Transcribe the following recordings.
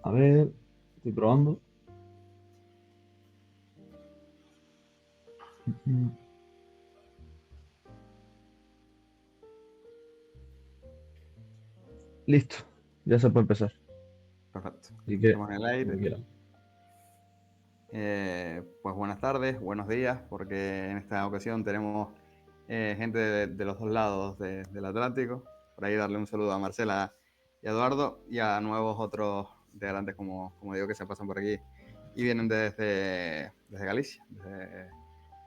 A ver, estoy probando. Mm, Listo, ya se puede empezar. Perfecto. Así que, Estamos en el cuando aire. quiera. Pues buenas tardes, buenos días, porque en esta ocasión tenemos gente de los dos lados del Atlántico. Por ahí darle un saludo a Marcela y a Eduardo y a nuevos otros integrantes, como digo, que se pasan por aquí y vienen desde Galicia, desde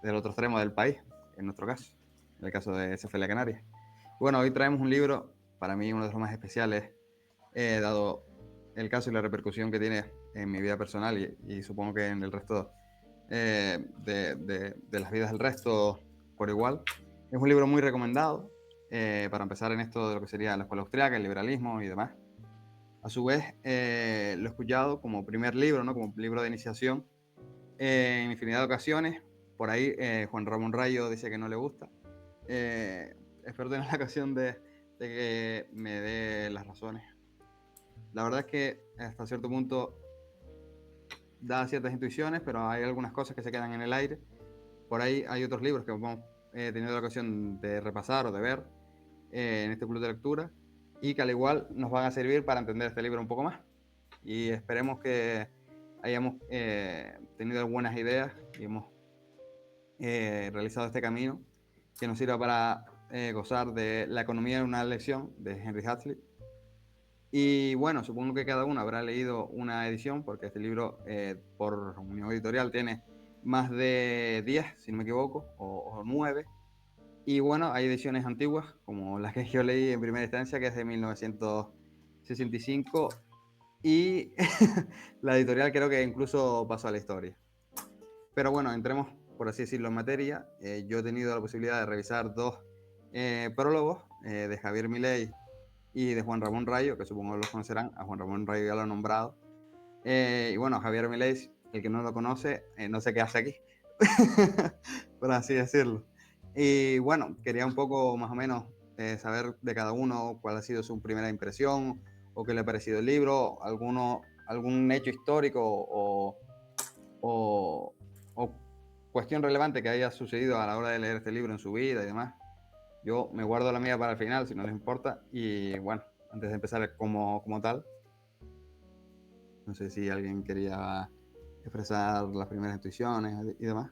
el otro extremo del país, en nuestro caso, en el caso de SFL Canarias. Y bueno, hoy traemos un libro, para mí uno de los más especiales, dado el caso y la repercusión que tiene en mi vida personal y supongo que en el resto de las vidas del resto por igual. Es un libro muy recomendado para empezar en esto de lo que sería la escuela austríaca, el liberalismo y demás. A su vez, lo he escuchado como primer libro, ¿no? Como libro de iniciación en infinidad de ocasiones. Por ahí Juan Ramón Rayo dice que no le gusta. Espero tener la ocasión de que me dé las razones. La verdad es que hasta cierto punto da ciertas intuiciones, pero hay algunas cosas que se quedan en el aire. Por ahí hay otros libros que hemos tenido la ocasión de repasar o de ver en este club de lectura y que al igual nos van a servir para entender este libro un poco más. Y esperemos que hayamos tenido buenas ideas y hemos realizado este camino que nos sirva para gozar de La economía en una lección de Henry Huxley. Y bueno, supongo que cada uno habrá leído una edición, porque este libro por Unión Editorial tiene más de 10, si no me equivoco, o 9. Y bueno, hay ediciones antiguas, como las que yo leí en primera instancia, que es de 1965, y la editorial creo que incluso pasó a la historia. Pero bueno, entremos, por así decirlo, en materia. Yo he tenido la posibilidad de revisar dos prólogos de Javier Milei y de Juan Ramón Rayo, que supongo que los conocerán. A Juan Ramón Rayo ya lo he nombrado. Y bueno, Javier Milei, el que no lo conoce, no sé qué hace aquí, por así decirlo. Y bueno, quería un poco más o menos saber de cada uno cuál ha sido su primera impresión o qué le ha parecido el libro, algún hecho histórico o, o cuestión relevante que haya sucedido a la hora de leer este libro en su vida y demás. Yo me guardo la mía para el final, si no les importa. Y bueno, antes de empezar como tal, no sé si alguien quería expresar las primeras intuiciones y demás.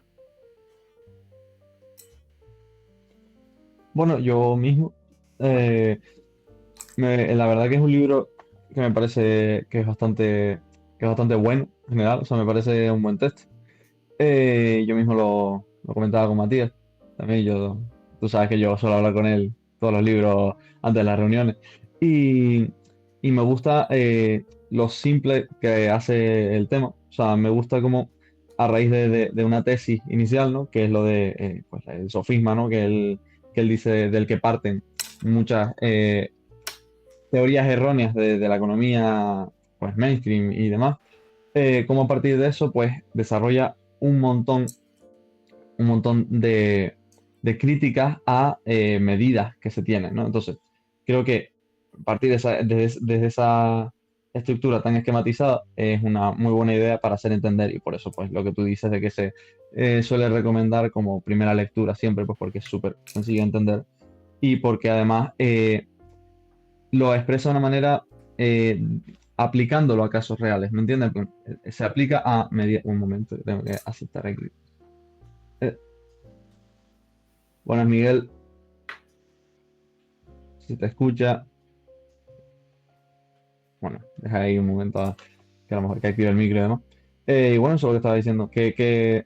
Bueno, yo mismo. Vale. eh, la verdad que es un libro que me parece que es bastante bueno en general. O sea, me parece un buen texto. Yo mismo lo comentaba con Matías. También tú sabes que yo suelo hablar con él todos los libros antes de las reuniones. Y, y me gusta lo simple que hace el tema. O sea, me gusta como a raíz de una tesis inicial, ¿no? Que es lo de pues, el sofisma, ¿no? Que él dice del que parten muchas teorías erróneas de la economía pues mainstream y demás. Como a partir de eso, pues desarrolla un montón de críticas a medidas que se tienen, ¿no? Entonces, creo que a partir desde esa estructura tan esquematizada es una muy buena idea para hacer entender y por eso, pues, lo que tú dices de que se suele recomendar como primera lectura siempre, pues porque es súper sencillo de entender y porque además lo expresa de una manera eh, aplicándolo a casos reales, ¿me entiendes? Se aplica a medidas... Un momento, tengo que aceptar aquí. Eh, Buenas, Miguel. Si te escucha, bueno, deja ahí un momento que a lo mejor que active el micro y demás. Y bueno, eso es lo que estaba diciendo, que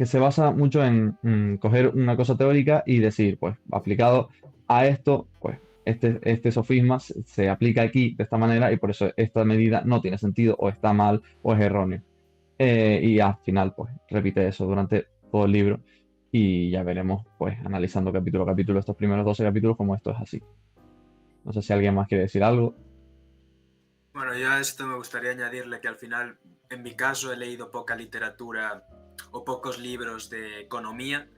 se basa mucho en coger una cosa teórica y decir, pues, aplicado a esto, pues, este sofisma se aplica aquí de esta manera y por eso esta medida no tiene sentido o está mal o es erróneo. Y al final, pues, repite eso durante todo el libro y ya veremos, pues, analizando capítulo a capítulo estos primeros 12 capítulos, como esto es así. No sé si alguien más quiere decir algo. Bueno, yo a esto me gustaría añadirle que al final, en mi caso, he leído poca literatura o pocos libros de economía,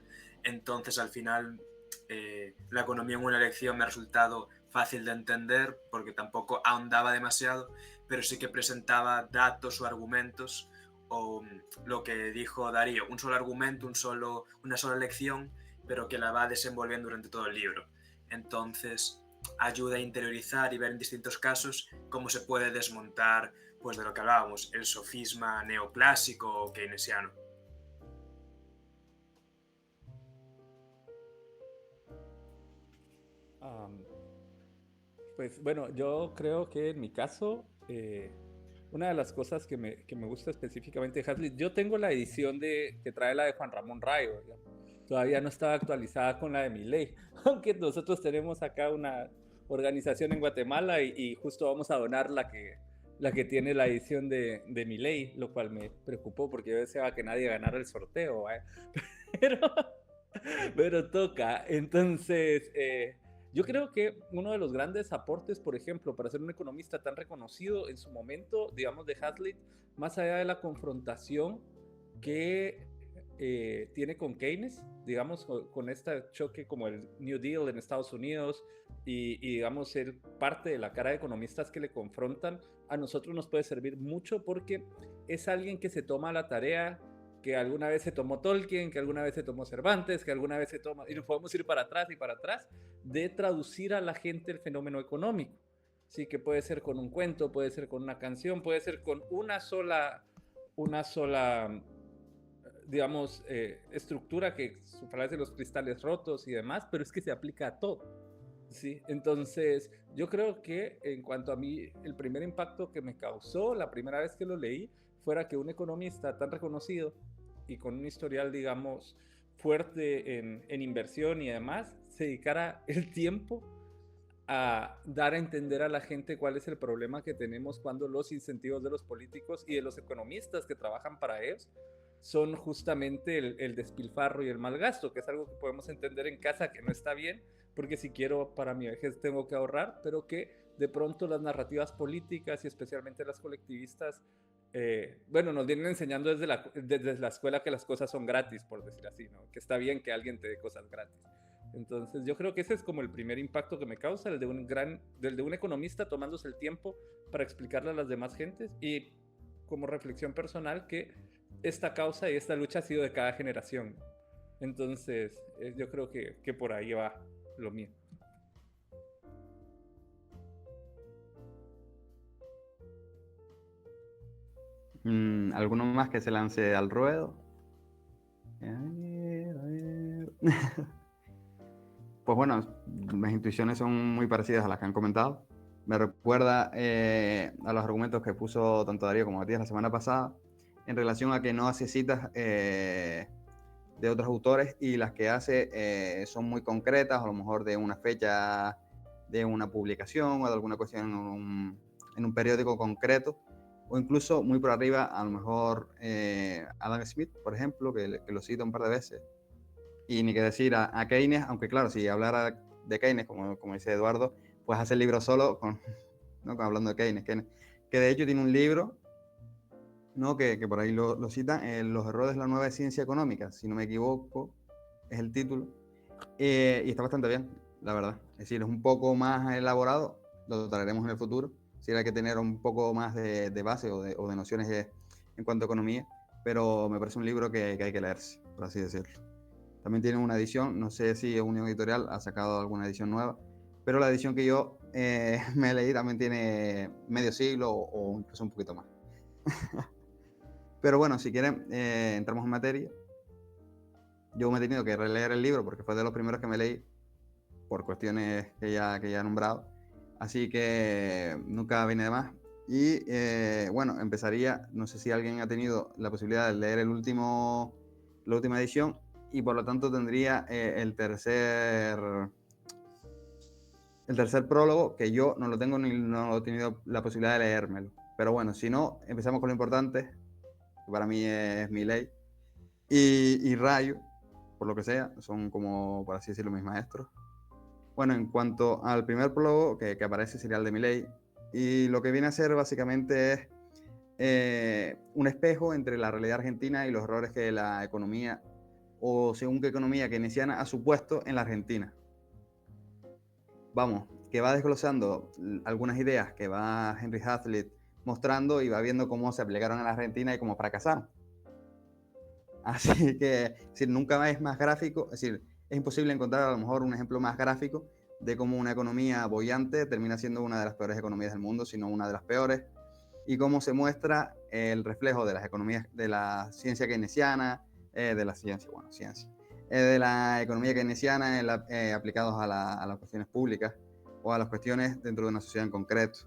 entonces al final la economía en una lección me ha resultado fácil de entender porque tampoco ahondaba demasiado, pero sí que presentaba datos o argumentos o lo que dijo Darío, un solo argumento, una sola lección, pero que la va desenvolviendo durante todo el libro. Entonces ayuda a interiorizar y ver en distintos casos cómo se puede desmontar, pues de lo que hablábamos, el sofisma neoclásico o keynesiano. Am, Pues bueno, yo creo que en mi caso, una de las cosas que me gusta específicamente de Hazlitt, yo tengo la edición que trae la de Juan Ramón Rayo, digamos. Todavía no estaba actualizada con la de Milei, aunque nosotros tenemos acá una organización en Guatemala y justo vamos a donar la que tiene la edición de Milei, lo cual me preocupó porque yo deseaba que nadie ganara el sorteo, ¿eh? Pero, pero toca. Entonces, yo creo que uno de los grandes aportes, por ejemplo, para ser un economista tan reconocido en su momento, digamos, de Hazlitt, más allá de la confrontación que tiene con Keynes, digamos, con este choque como el New Deal en Estados Unidos digamos, ser parte de la cara de economistas que le confrontan, a nosotros nos puede servir mucho porque es alguien que se toma la tarea que alguna vez se tomó Tolkien, que alguna vez se tomó Cervantes, que alguna vez se toma, y nos podemos ir para atrás y para atrás, de traducir a la gente el fenómeno económico. Sí, que puede ser con un cuento, puede ser con una canción, puede ser con una sola digamos, estructura que superarse los cristales rotos y demás, pero es que se aplica a todo. Sí, entonces yo creo que en cuanto a mí, el primer impacto que me causó la primera vez que lo leí fuera que un economista tan reconocido y con un historial, digamos, fuerte en inversión y demás, se dedicara el tiempo a dar a entender a la gente cuál es el problema que tenemos cuando los incentivos de los políticos y de los economistas que trabajan para ellos son justamente el despilfarro y el mal gasto, que es algo que podemos entender en casa que no está bien, porque si quiero para mi vejez tengo que ahorrar, pero que de pronto las narrativas políticas y especialmente las colectivistas, bueno, nos vienen enseñando desde la escuela que las cosas son gratis, por decir así, ¿no? Que está bien que alguien te dé cosas gratis. Entonces yo creo que ese es como el primer impacto que me causa, el de un economista tomándose el tiempo para explicarle a las demás gentes y como reflexión personal que esta causa y esta lucha ha sido de cada generación. Entonces yo creo que por ahí va lo mío. ¿Alguno más que se lance al ruedo? A ver. Pues bueno, mis intuiciones son muy parecidas a las que han comentado. Me recuerda a los argumentos que puso tanto Darío como Matías la semana pasada en relación a que no hace citas de otros autores y las que hace son muy concretas, a lo mejor de una fecha de una publicación o de alguna cuestión en un periódico concreto, o incluso muy por arriba, a lo mejor Adam Smith, por ejemplo, que lo cita un par de veces. Y ni que decir a Keynes, aunque claro, si hablara de Keynes, como dice Eduardo, pues hace el libro solo, ¿no? Hablando de Keynes, que de hecho tiene un libro, ¿no? que por ahí lo citan, Los errores de la nueva ciencia económica, si no me equivoco, es el título, y está bastante bien, la verdad. Es decir, es un poco más elaborado, lo traeremos en el futuro, si hay que tener un poco más de base o de nociones en cuanto a economía, pero me parece un libro que hay que leerse, por así decirlo. También tiene una edición, no sé si Unión Editorial ha sacado alguna edición nueva, pero la edición que yo me leí también tiene medio siglo o incluso un poquito más. Pero bueno, si quieren, entramos en materia. Yo me he tenido que releer el libro porque fue de los primeros que me leí por cuestiones que ya he nombrado. Así que nunca viene de más. Y bueno, empezaría, no sé si alguien ha tenido la posibilidad de leer la última edición, y por lo tanto tendría el tercer prólogo, que yo no lo tengo ni no he tenido la posibilidad de leérmelo. Pero bueno, si no, empezamos con lo importante, que para mí es Milei y Rayo, por lo que sea, son como, por así decirlo, mis maestros. Bueno, en cuanto al primer prólogo que aparece sería el de Milei, y lo que viene a ser básicamente es un espejo entre la realidad argentina y los errores que la economía, o según qué economía keynesiana, ha supuesto en la Argentina. Vamos, que va desglosando algunas ideas que va Henry Hazlitt mostrando y va viendo cómo se aplicaron en la Argentina y cómo fracasaron. Así que, es decir, nunca es más gráfico, es decir, es imposible encontrar a lo mejor un ejemplo más gráfico de cómo una economía boyante termina siendo una de las peores economías del mundo, sino una de las peores, y cómo se muestra el reflejo de las economías, de la ciencia keynesiana, de la economía keynesiana aplicados a las cuestiones públicas o a las cuestiones dentro de una sociedad en concreto.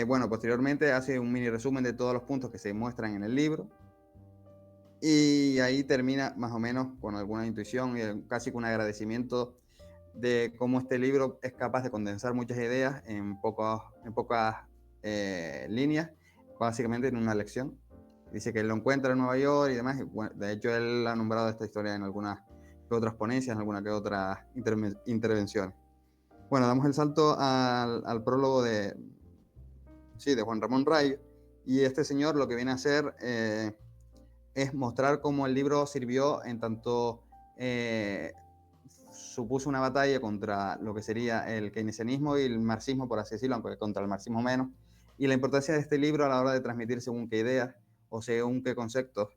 Bueno, posteriormente hace un mini resumen de todos los puntos que se muestran en el libro, y ahí termina más o menos con alguna intuición y casi con un agradecimiento de cómo este libro es capaz de condensar muchas ideas en pocas líneas, básicamente en una lección. Dice que él lo encuentra en Nueva York y demás, y bueno, de hecho él ha nombrado esta historia en algunas que otras ponencias, en alguna que otras intervenciones. Bueno, damos el salto al prólogo de Juan Ramón Rayo, y este señor lo que viene a hacer es mostrar cómo el libro sirvió en tanto supuso una batalla contra lo que sería el keynesianismo y el marxismo, por así decirlo, aunque contra el marxismo menos, y la importancia de este libro a la hora de transmitir según qué ideas o según qué conceptos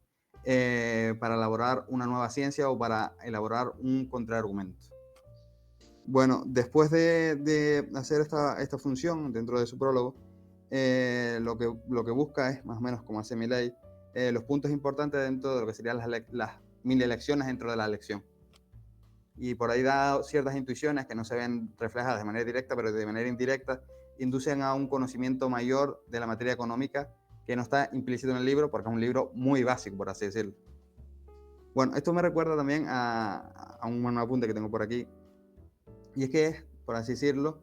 para elaborar una nueva ciencia o para elaborar un contraargumento. Bueno, después de hacer esta función dentro de su prólogo, lo que busca es, más o menos como hace Milley, los puntos importantes dentro de lo que serían las mini lecciones dentro de la lección. Y por ahí da ciertas intuiciones que no se ven reflejadas de manera directa, pero de manera indirecta inducen a un conocimiento mayor de la materia económica que no está implícito en el libro, porque es un libro muy básico, por así decirlo. Bueno, esto me recuerda también a un apunte que tengo por aquí, y es que es, por así decirlo,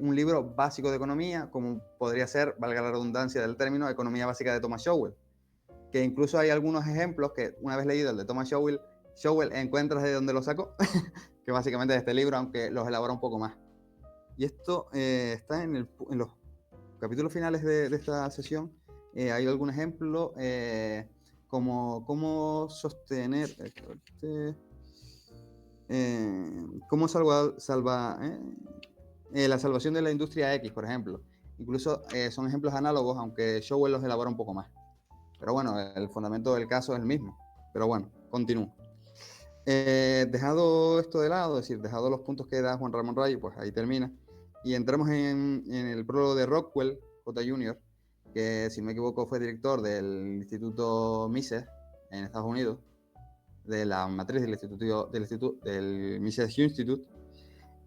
un libro básico de economía, como podría ser, valga la redundancia del término, Economía Básica de Thomas Sowell, que incluso hay algunos ejemplos que una vez leído el de Thomas Sowell encuentras de dónde lo sacó, que básicamente es de este libro, aunque los elabora un poco más. Y esto está en los capítulos finales de esta sesión. Hay algún ejemplo como cómo sostener... cómo la salvación de la industria X, por ejemplo. Incluso son ejemplos análogos, aunque Sowell los elabora un poco más. Pero bueno, el fundamento del caso es el mismo. Pero bueno, continúo. Dejado esto de lado, es decir, dejado los puntos que da Juan Ramón Rayo, pues ahí termina. Y entramos en el prólogo de Rockwell J. Jr., que si no me equivoco fue director del Instituto Mises en Estados Unidos, de la matriz del Mises Institute.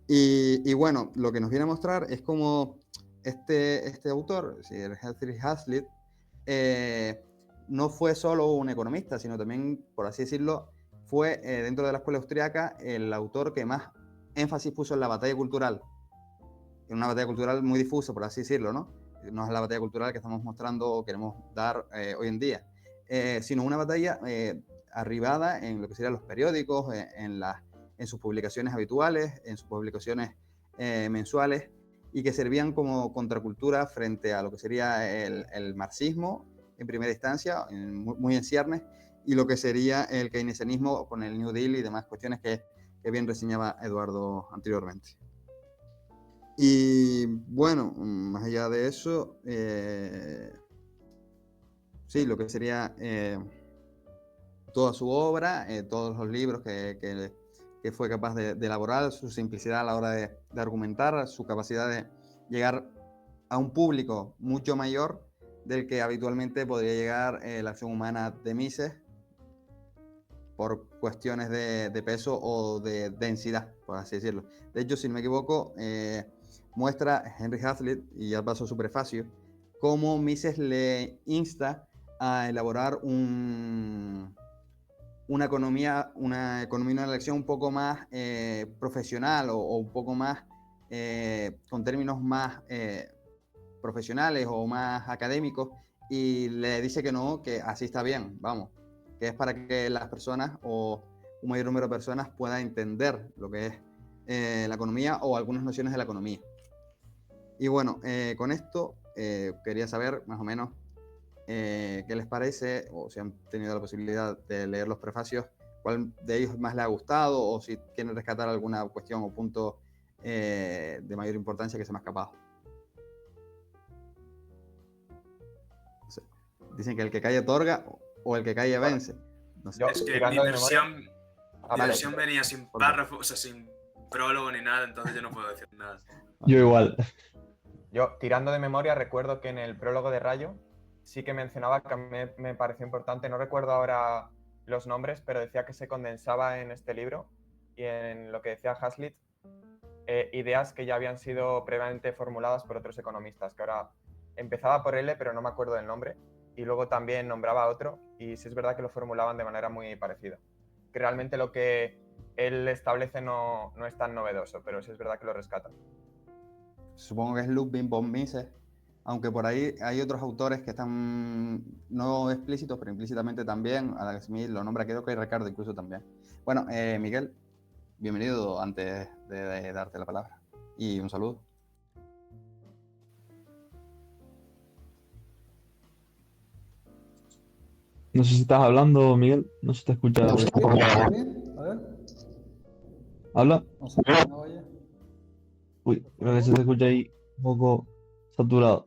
Y bueno, lo que nos viene a mostrar es cómo este autor, Henry Hazlitt, no fue solo un economista, sino también, por así decirlo, fue dentro de la escuela austríaca el autor que más énfasis puso en la batalla cultural, en una batalla cultural muy difusa, por así decirlo, ¿no? No es la batalla cultural que estamos mostrando o queremos dar hoy en día, sino una batalla arribada en lo que serían los periódicos, en sus publicaciones habituales, en sus publicaciones mensuales, y que servían como contracultura frente a lo que sería el marxismo en primera instancia, muy en ciernes, y lo que sería el keynesianismo con el New Deal y demás cuestiones que bien reseñaba Eduardo anteriormente. Y bueno, más allá de eso, sí, lo que sería toda su obra, todos los libros que fue capaz de elaborar, su simplicidad a la hora de argumentar, su capacidad de llegar a un público mucho mayor del que habitualmente podría llegar la acción humana de Mises por cuestiones de peso o de densidad, por así decirlo. De hecho, si no me equivoco, muestra Henry Hazlitt, y ya pasó su prefacio, cómo Mises le insta a elaborar una economía, una elección un poco más profesional o un poco más con términos más profesionales o más académicos, y le dice que no, que así está bien, vamos, que es para que las personas o un mayor número de personas puedan entender lo que es la economía o algunas nociones de la economía. Y bueno, con esto quería saber más o menos qué les parece, o si han tenido la posibilidad de leer los prefacios, cuál de ellos más les ha gustado, o si quieren rescatar alguna cuestión o punto de mayor importancia que se me ha escapado. No sé. Dicen que el que calle otorga o el que calle vence. No sé. Yo, Es que mi tirando de memoria- versión, Ah, mi vale. versión venía sin párrafo, o sea, sin prólogo ni nada, entonces yo no puedo decir nada. Yo igual. Yo, tirando de memoria, recuerdo que en el prólogo de Rayo sí que mencionaba que a mí me pareció importante, no recuerdo ahora los nombres, pero decía que se condensaba en este libro y en lo que decía Hazlitt, ideas que ya habían sido previamente formuladas por otros economistas, que ahora empezaba por L, pero no me acuerdo del nombre, y luego también nombraba a otro, y sí es verdad que lo formulaban de manera muy parecida. Que realmente lo que él establece no es tan novedoso, pero sí es verdad que lo rescata. Supongo que es Ludwig von Mises, aunque por ahí hay otros autores que están no explícitos, pero implícitamente también. Adam Smith lo nombra, creo que Ricardo incluso también. Bueno, Miguel, bienvenido antes de darte la palabra. Y un saludo. No sé si estás hablando, Miguel. No se te escucha. ¿Me escuchas bien? A ver, ¿Habla? no sé, ¿me oye? Uy, creo que se te escucha ahí un poco saturado.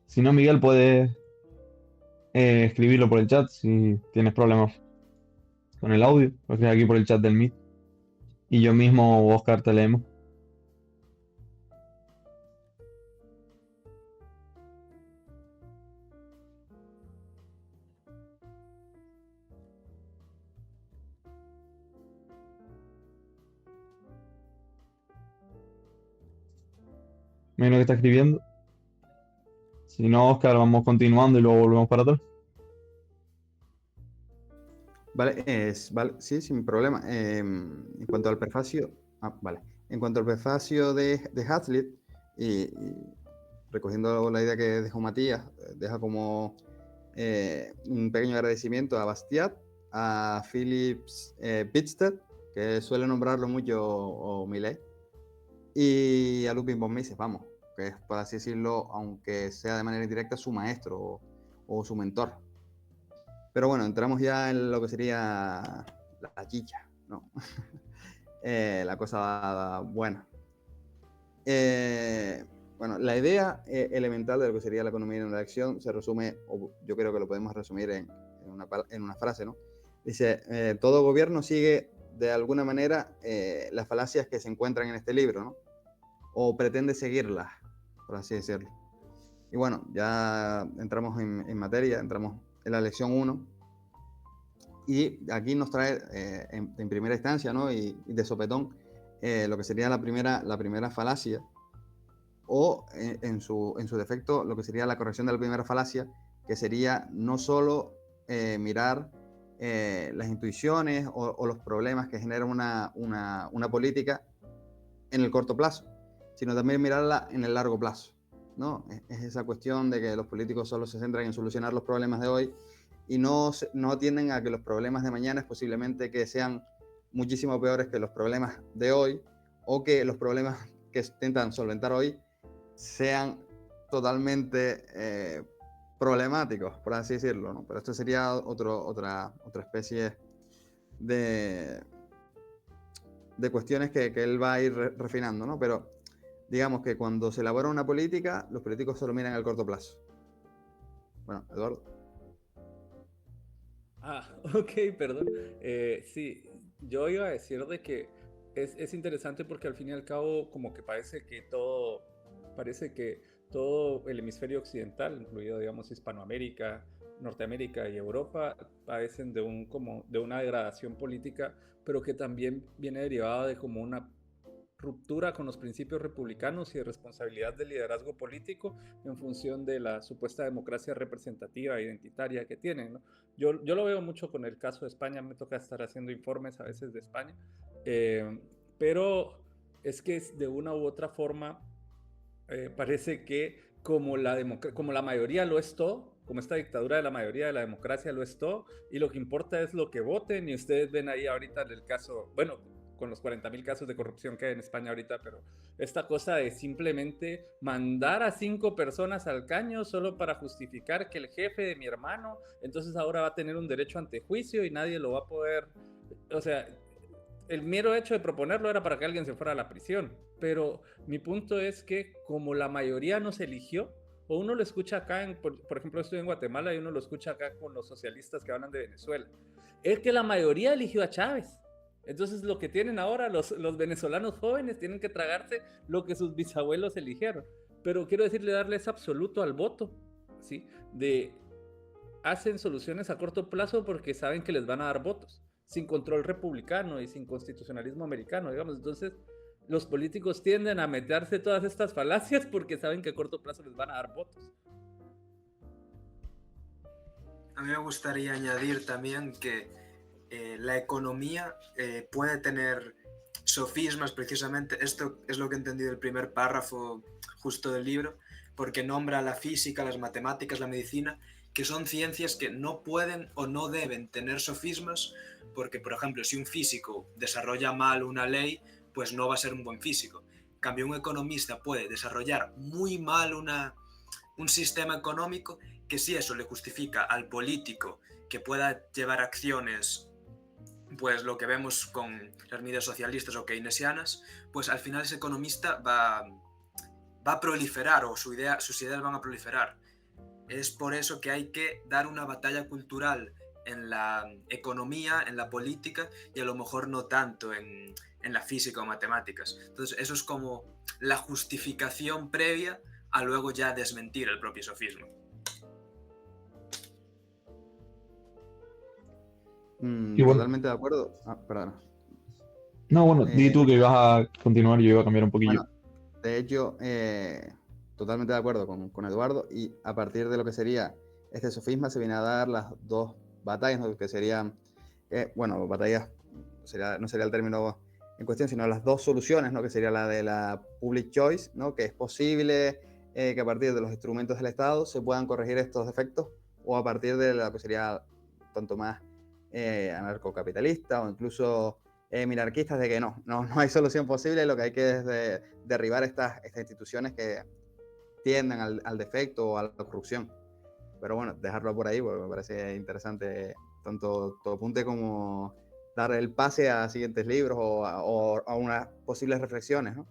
Si no, Miguel, puedes escribirlo por el chat si tienes problemas con el audio. Lo escribes aquí por el chat del Meet. Y yo mismo o Oscar te leemos. Menos que está escribiendo. Si no, Oscar, vamos continuando y luego volvemos para atrás. Vale, vale, sí, sin problema. En cuanto al prefacio, vale. En cuanto al prefacio de Hazlitt, y recogiendo la idea que dejó Matías, deja como un pequeño agradecimiento a Bastiat, a Philips Bidstedt, que suele nombrarlo mucho, o Millet, y a Ludwig von Mises, vamos, que es, por así decirlo, aunque sea de manera indirecta, su maestro o su mentor. Pero bueno, entramos ya en lo que sería la chicha, ¿no? La cosa buena. Bueno, la idea elemental de lo que sería la economía en la acción se resume, o yo creo que lo podemos resumir en una frase, ¿no? Dice, todo gobierno sigue de alguna manera las falacias que se encuentran en este libro, ¿no? O pretende seguirlas, por así decirlo. Y bueno, ya entramos en materia, entramos en la lección 1. Y aquí nos trae en primera instancia, ¿no? y de sopetón, lo que sería la primera falacia, o en su defecto, lo que sería la corrección de la primera falacia, que sería no solo mirar las intuiciones o los problemas que genera una política en el corto plazo, sino también mirarla en el largo plazo, ¿no? Es esa cuestión de que los políticos solo se centran en solucionar los problemas de hoy y no atienden a que los problemas de mañana es posiblemente que sean muchísimo peores que los problemas de hoy, o que los problemas que intentan solventar hoy sean totalmente problemáticos, por así decirlo, ¿no? Pero esto sería otra especie de cuestiones que él va a ir refinando, ¿no? Pero digamos que cuando se elabora una política, los políticos solo miran al corto plazo. Bueno, Eduardo. Ok, perdón. Sí, yo iba a decir de que es interesante porque al fin y al cabo como que parece que todo el hemisferio occidental, incluido digamos Hispanoamérica, Norteamérica y Europa, padecen de una degradación política, pero que también viene derivada de como una ruptura con los principios republicanos y de responsabilidad del liderazgo político en función de la supuesta democracia representativa e identitaria que tienen, ¿no? Yo lo veo mucho con el caso de España, me toca estar haciendo informes a veces de España, pero es que de una u otra forma parece que como la mayoría lo es todo, como esta dictadura de la mayoría de la democracia lo es todo, y lo que importa es lo que voten, y ustedes ven ahí ahorita en el caso, bueno, con los 40.000 casos de corrupción que hay en España ahorita, pero esta cosa de simplemente mandar a 5 personas al caño solo para justificar que el jefe de mi hermano, entonces ahora va a tener un derecho ante juicio y nadie lo va a poder, o sea, el mero hecho de proponerlo era para que alguien se fuera a la prisión, pero mi punto es que como la mayoría no se eligió, o uno lo escucha acá, por ejemplo, estoy en Guatemala y uno lo escucha acá con los socialistas que hablan de Venezuela, es que la mayoría eligió a Chávez. Entonces lo que tienen ahora los venezolanos jóvenes tienen que tragarse lo que sus bisabuelos eligieron. Pero quiero decirle, darles absoluto al voto, ¿sí? Hacen soluciones a corto plazo porque saben que les van a dar votos, sin control republicano y sin constitucionalismo americano, digamos. Entonces los políticos tienden a meterse todas estas falacias porque saben que a corto plazo les van a dar votos. A mí me gustaría añadir también que la economía puede tener sofismas, precisamente. Esto es lo que he entendido del primer párrafo justo del libro, porque nombra la física, las matemáticas, la medicina, que son ciencias que no pueden o no deben tener sofismas, porque, por ejemplo, si un físico desarrolla mal una ley, pues no va a ser un buen físico. En cambio, un economista puede desarrollar muy mal un sistema económico que si eso le justifica al político que pueda llevar acciones, pues lo que vemos con las medidas socialistas o keynesianas, pues al final ese economista va a proliferar o sus ideas van a proliferar. Es por eso que hay que dar una batalla cultural en la economía, en la política y a lo mejor no tanto en la física o matemáticas. Entonces eso es como la justificación previa a luego ya desmentir el propio sofisma. Y bueno, Totalmente de acuerdo. Perdón. no, bueno, di tú que ibas a continuar, yo iba a cambiar un poquillo. Bueno, de hecho, totalmente de acuerdo con Eduardo, y a partir de lo que sería este sofisma se viene a dar las dos batallas, ¿no? Que serían, bueno, batallas no sería el término en cuestión, sino las dos soluciones, ¿no? Que sería la de la public choice, ¿no? Que es posible que a partir de los instrumentos del Estado se puedan corregir estos defectos, o a partir de lo que sería tanto más anarcocapitalista o incluso minarquistas, de que no hay solución posible, lo que hay que es derribar estas instituciones que tienden al defecto o a la corrupción. Pero bueno, dejarlo por ahí porque me parece interesante tanto tu apunte como dar el pase a siguientes libros o a unas posibles reflexiones, ¿no?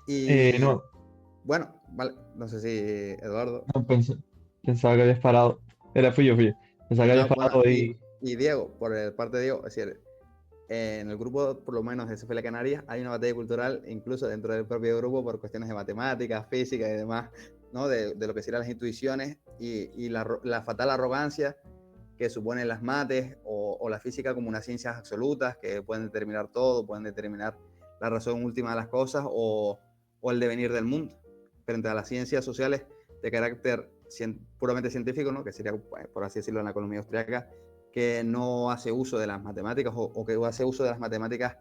Y No, bueno, vale, no sé si Eduardo. no, pensaba que habías parado. Fui yo. Pensaba que habías No, bueno, parado y... y Diego, por parte de Diego, es decir, en el grupo, por lo menos de CFL Canarias, hay una batalla cultural, incluso dentro del propio grupo, por cuestiones de matemáticas, física y demás, ¿no? De lo que serían las intuiciones y la fatal arrogancia que suponen las mates o la física como unas ciencias absolutas que pueden determinar todo, pueden determinar la razón última de las cosas o el devenir del mundo, frente a las ciencias sociales de carácter puramente científico, ¿no? Que sería, por así decirlo, en la economía austríaca, que no hace uso de las matemáticas o que hace uso de las matemáticas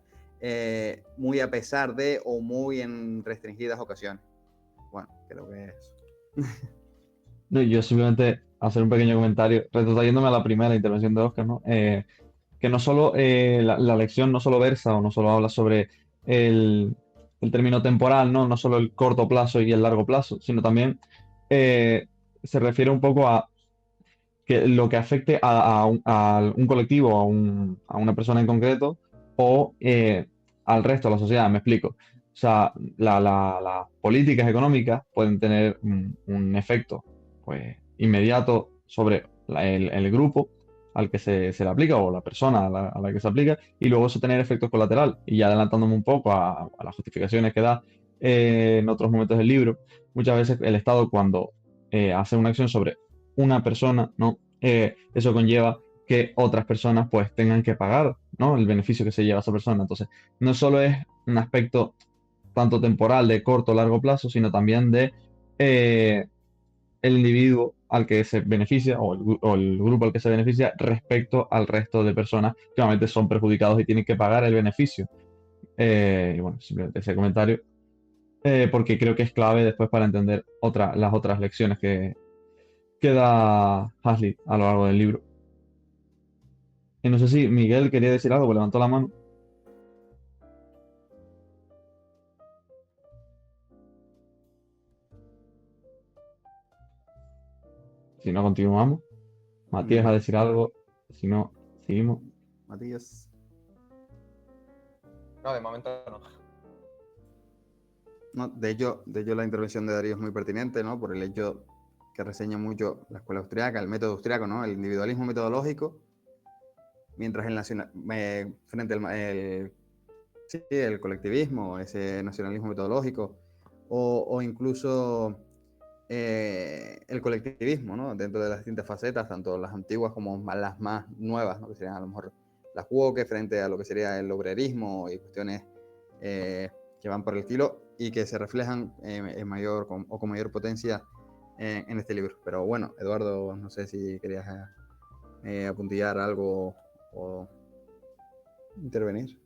muy a pesar de o muy en restringidas ocasiones. Bueno, creo que es eso. No, yo simplemente hacer un pequeño comentario, retrotrayéndome a la primera intervención de Oscar, ¿no? Que no solo la lección no solo versa o no solo habla sobre el término temporal, ¿no? No solo el corto plazo y el largo plazo, sino también se refiere un poco a que lo que afecte a un colectivo, a una persona en concreto o al resto de la sociedad, me explico. O sea, las políticas económicas pueden tener un efecto pues, inmediato sobre el grupo al que se le aplica o la persona a la que se aplica y luego eso tener efectos colaterales. Y ya adelantándome un poco a las justificaciones que da en otros momentos del libro, muchas veces el Estado cuando hace una acción sobre una persona, ¿no? Eso conlleva que otras personas pues tengan que pagar, ¿no? El beneficio que se lleva esa persona. Entonces, no solo es un aspecto tanto temporal de corto o largo plazo, sino también de el individuo al que se beneficia o el grupo al que se beneficia respecto al resto de personas que obviamente son perjudicados y tienen que pagar el beneficio. Y bueno, simplemente ese comentario, porque creo que es clave después para entender las otras lecciones que da Huxley a lo largo del libro. Y no sé si Miguel quería decir algo, pues levantó la mano. Si no, continuamos. Matías a Mm, decir algo. Si no, seguimos. Matías. No, de momento no. No, de hecho, la intervención de Darío es muy pertinente, ¿no? Por el hecho que reseña mucho la escuela austriaca, el método austriaco, ¿no? El individualismo metodológico, mientras el frente sí, el colectivismo, ese nacionalismo metodológico, o incluso el colectivismo, ¿no? Dentro de las distintas facetas, tanto las antiguas como las más nuevas, ¿no? Que serían a lo mejor las woke frente a lo que sería el obrerismo y cuestiones que van por el estilo y que se reflejan en mayor o con mayor potencia en este libro. Pero bueno, Eduardo, no sé si querías apuntillar algo o intervenir.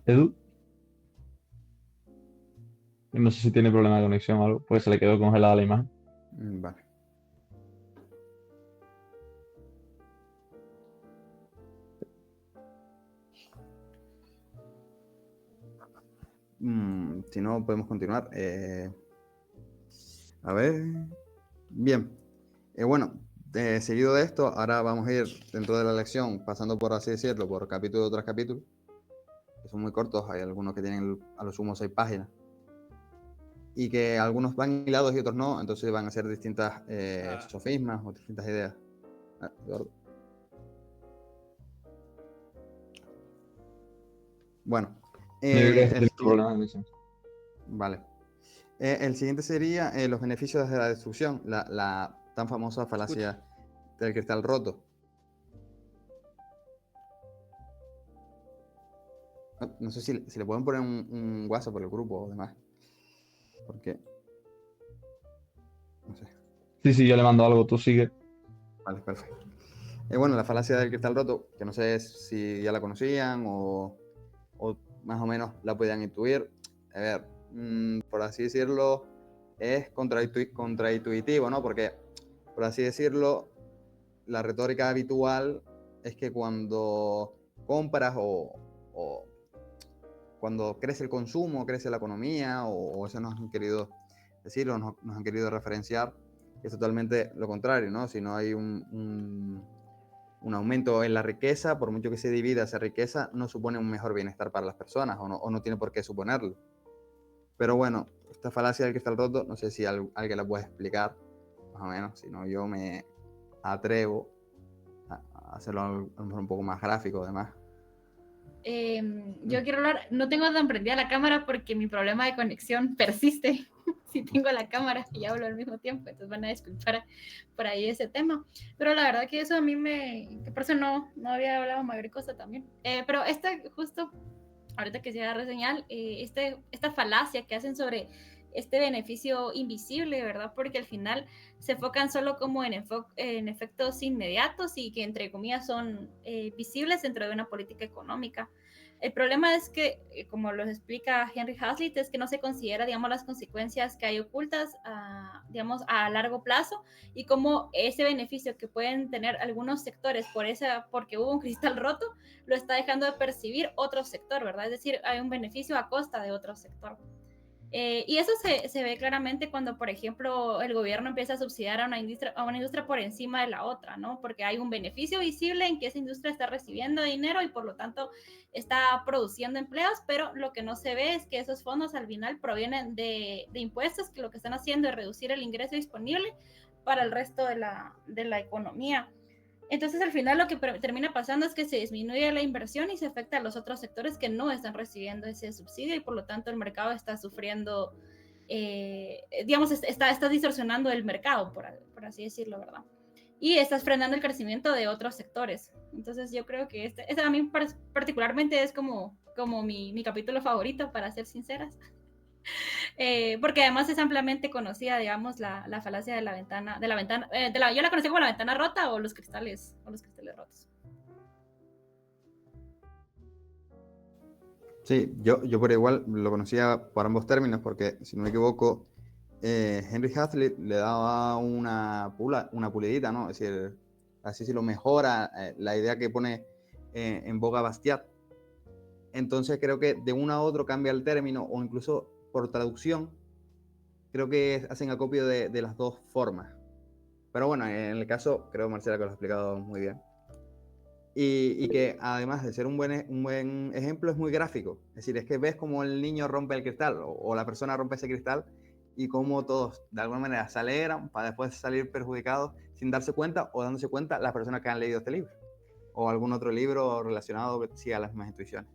Edu, no sé si tiene problema de conexión o algo, pues se le quedó congelada la imagen. Vale. Si no, podemos continuar. A ver. Bien. Bueno, seguido de esto, ahora vamos a ir dentro de la lección, pasando por así decirlo, por capítulo tras capítulo, que son muy cortos, hay algunos que tienen a lo sumo 6 páginas, y que algunos van hilados y otros no, entonces van a ser distintas sofismas o distintas ideas. Eduardo. Bueno, No, yo creo que el tiene problema de conexión. vale. El siguiente sería los beneficios de la destrucción, la tan famosa falacia del cristal roto. No sé si le pueden poner un WhatsApp por el grupo o demás. Porque, no sé. Sí, yo le mando algo, tú sigue. Vale, perfecto. Bueno, la falacia del cristal roto, que no sé si ya la conocían o más o menos la podían intuir. A ver, por así decirlo, es contraintuitivo, ¿no? Porque, por así decirlo, la retórica habitual es que cuando compras o cuando crece el consumo, crece la economía, o eso nos han querido decir o nos han querido referenciar, es totalmente lo contrario, ¿no? Si no hay un aumento en la riqueza, por mucho que se divida esa riqueza, no supone un mejor bienestar para las personas, o no tiene por qué suponerlo. Pero bueno, esta falacia del cristal roto, no sé si alguien la puede explicar, más o menos, si no yo me atrevo a hacerlo a lo mejor un poco más gráfico, además. Yo quiero hablar, no tengo tan prendida la cámara porque mi problema de conexión persiste si tengo la cámara y hablo al mismo tiempo, entonces van a disculpar por ahí ese tema, pero la verdad que eso a mí que por eso no había hablado mayor cosa también, pero justo ahorita que se da reseñar, esta falacia que hacen sobre este beneficio invisible, ¿verdad? Porque al final se enfocan solo como en efectos inmediatos y que entre comillas son visibles dentro de una política económica. El problema es que, como lo explica Henry Hazlitt, es que no se considera, digamos, las consecuencias que hay ocultas, digamos, a largo plazo y cómo ese beneficio que pueden tener algunos sectores porque hubo un cristal roto, lo está dejando de percibir otro sector, ¿verdad? Es decir, hay un beneficio a costa de otro sector. Y eso se ve claramente cuando, por ejemplo, el gobierno empieza a subsidiar a una industria por encima de la otra, ¿no? Porque hay un beneficio visible en que esa industria está recibiendo dinero y por lo tanto está produciendo empleos, pero lo que no se ve es que esos fondos al final provienen de impuestos que lo que están haciendo es reducir el ingreso disponible para el resto de la economía. Entonces, al final lo que termina pasando es que se disminuye la inversión y se afecta a los otros sectores que no están recibiendo ese subsidio y por lo tanto el mercado está sufriendo, digamos, está distorsionando el mercado, por así decirlo, ¿verdad? Y estás frenando el crecimiento de otros sectores. Entonces, yo creo que este a mí particularmente es como mi capítulo favorito, para ser sinceras. Porque además es ampliamente conocida, digamos, la falacia de la ventana, yo la conocí como la ventana rota o los cristales rotos. Sí, yo por igual lo conocía por ambos términos, porque si no me equivoco, Henry Hazlitt le daba una pulidita, ¿no? Es decir, así se lo mejora la idea que pone en boga Bastiat. Entonces creo que de uno a otro cambia el término, o incluso por traducción, creo que hacen acopio de las dos formas. Pero bueno, en el caso, creo, Marcela, que lo ha explicado muy bien. Y que además de ser un buen ejemplo, es muy gráfico. Es decir, es que ves cómo el niño rompe el cristal o la persona rompe ese cristal y cómo todos de alguna manera se alegran para después salir perjudicados sin darse cuenta, o dándose cuenta las personas que han leído este libro o algún otro libro relacionado que siga las mismas intuiciones.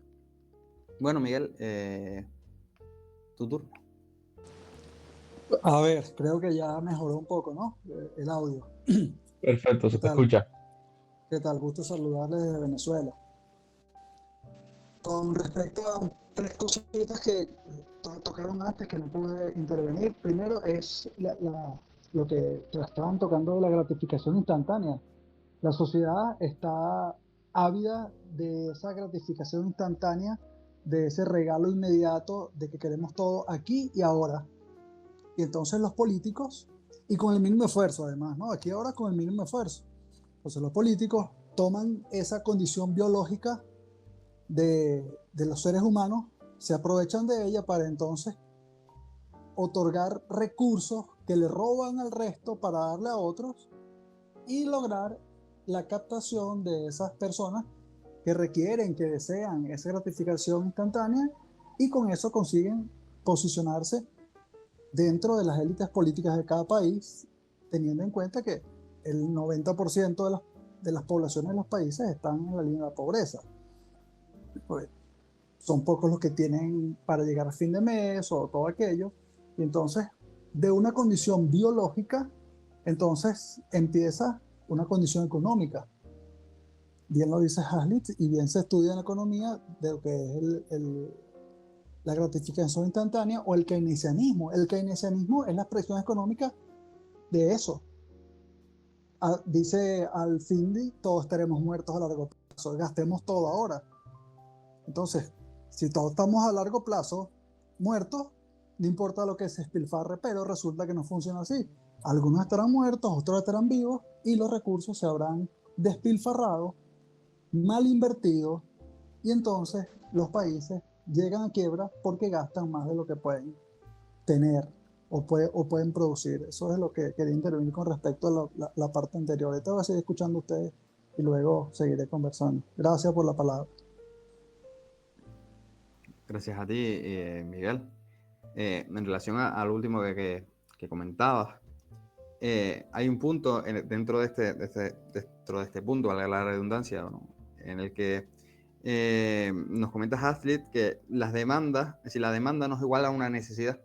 Bueno, Miguel, tu turno. A ver, creo que ya mejoró un poco, ¿no? El audio. Perfecto, ¿Qué se te tal? escucha. ¿Qué tal? Gusto saludarles desde Venezuela. Con respecto a tres cositas que tocaron antes que no pude intervenir. Primero es lo que estaban tocando de la gratificación instantánea. La sociedad está ávida de esa gratificación instantánea, de ese regalo inmediato, de que queremos todo aquí y ahora. Y entonces los políticos, y con el mínimo esfuerzo además, ¿no? Aquí ahora con el mínimo esfuerzo. Entonces los políticos toman esa condición biológica de los seres humanos, se aprovechan de ella para entonces otorgar recursos que le roban al resto para darle a otros y lograr la captación de esas personas que requieren, que desean esa gratificación instantánea, y con eso consiguen posicionarse dentro de las élites políticas de cada país, teniendo en cuenta que el 90% de las poblaciones de los países están en la línea de la pobreza. Pues son pocos los que tienen para llegar a fin de mes o todo aquello. Y entonces, de una condición biológica, entonces empieza una condición económica. Bien lo dice Hazlitt, y bien se estudia en economía de lo que es la gratificación instantánea o el keynesianismo. El keynesianismo es la expresión económica de eso. Dice Al-Findi, todos estaremos muertos a largo plazo, gastemos todo ahora. Entonces, si todos estamos a largo plazo muertos, no importa lo que se despilfarre, pero resulta que no funciona así. Algunos estarán muertos, otros estarán vivos, y los recursos se habrán despilfarrado, mal invertidos, y entonces los países llegan a quiebra porque gastan más de lo que pueden tener o pueden producir. Eso es lo que quería intervenir con respecto a la parte anterior. Ahorita voy a seguir escuchando a ustedes y luego seguiré conversando. Gracias por la palabra. Gracias a ti, Miguel. En relación al último que comentabas, hay un punto dentro de este punto, valga la redundancia, ¿no?, en el que nos comenta Hazlitt que las demandas, es decir, la demanda no es igual a una necesidad.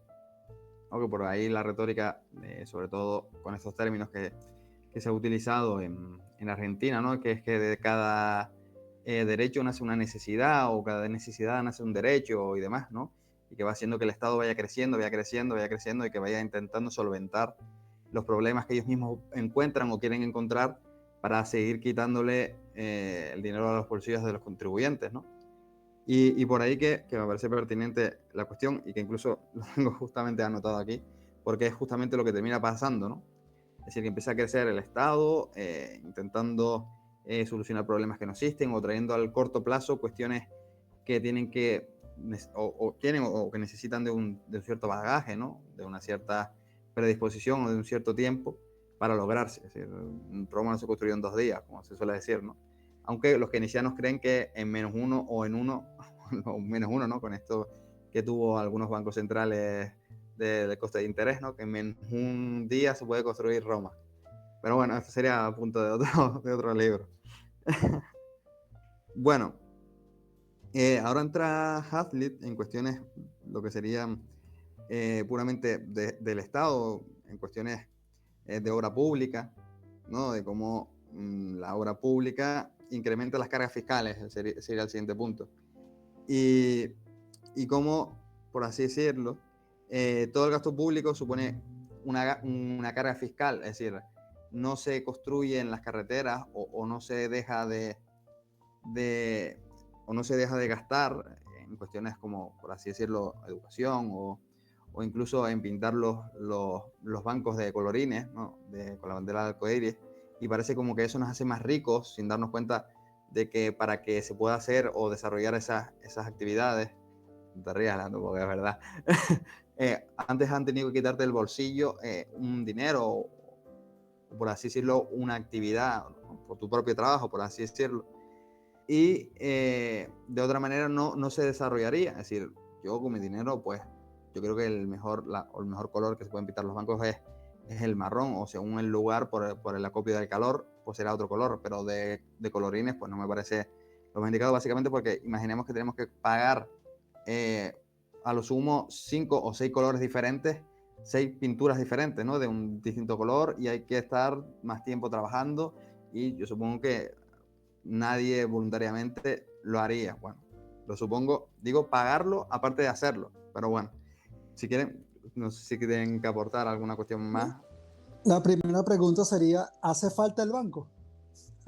Aunque por ahí la retórica, sobre todo con estos términos que se ha utilizado en Argentina, ¿no?, que es que de cada derecho nace una necesidad, o cada necesidad nace un derecho y demás, ¿no? Y que va haciendo que el Estado vaya creciendo, y que vaya intentando solventar los problemas que ellos mismos encuentran o quieren encontrar para seguir quitándole el dinero a los bolsillos de los contribuyentes, ¿no? Y por ahí que me parece pertinente la cuestión, y que incluso lo tengo justamente anotado aquí, porque es justamente lo que termina pasando, ¿no? Es decir, que empieza a crecer el Estado intentando solucionar problemas que no existen, o trayendo al corto plazo cuestiones que tienen que o que necesitan de un cierto bagaje, ¿no?, de una cierta predisposición o de un cierto tiempo para lograrse. Es decir, Roma no se construyó en 2 días, como se suele decir, ¿no? Aunque los keynesianos creen que en -1 o en 1, o -1, ¿no?, con esto que tuvo algunos bancos centrales de coste de interés, ¿no?, que en -1 día se puede construir Roma. Pero bueno, esto sería punto de otro libro. Bueno, ahora entra Hazlitt en cuestiones, lo que serían puramente del Estado, en cuestiones de obra pública, ¿no?, de cómo la obra pública incrementa las cargas fiscales, sería el siguiente punto. Y cómo, por así decirlo, todo el gasto público supone una carga fiscal, es decir, no se construyen las carreteras o no se deja de gastar en cuestiones como, por así decirlo, educación o incluso en pintar los bancos de colorines, ¿no? Con la bandera del arcoíris, y parece como que eso nos hace más ricos sin darnos cuenta de que para que se pueda hacer o desarrollar esas actividades, te rías, Lando, porque es verdad, antes han tenido que quitarte del bolsillo un dinero o, por así decirlo, una actividad, ¿no? Por tu propio trabajo, por así decirlo, y de otra manera no se desarrollaría. Es decir, yo con mi dinero, pues yo creo que el mejor color que se pueden pintar los bancos es el marrón, o según el lugar, por el acopio del calor, pues será otro color, pero de colorines, pues no me parece lo más indicado, básicamente porque imaginemos que tenemos que pagar a lo sumo 5 o 6 colores diferentes, 6 pinturas diferentes, ¿no? De un distinto color, y hay que estar más tiempo trabajando, y yo supongo que nadie voluntariamente lo haría. Bueno, lo supongo, digo pagarlo aparte de hacerlo, pero bueno, si quieren, no sé si quieren que aportar alguna cuestión más. La primera pregunta sería, ¿hace falta el banco?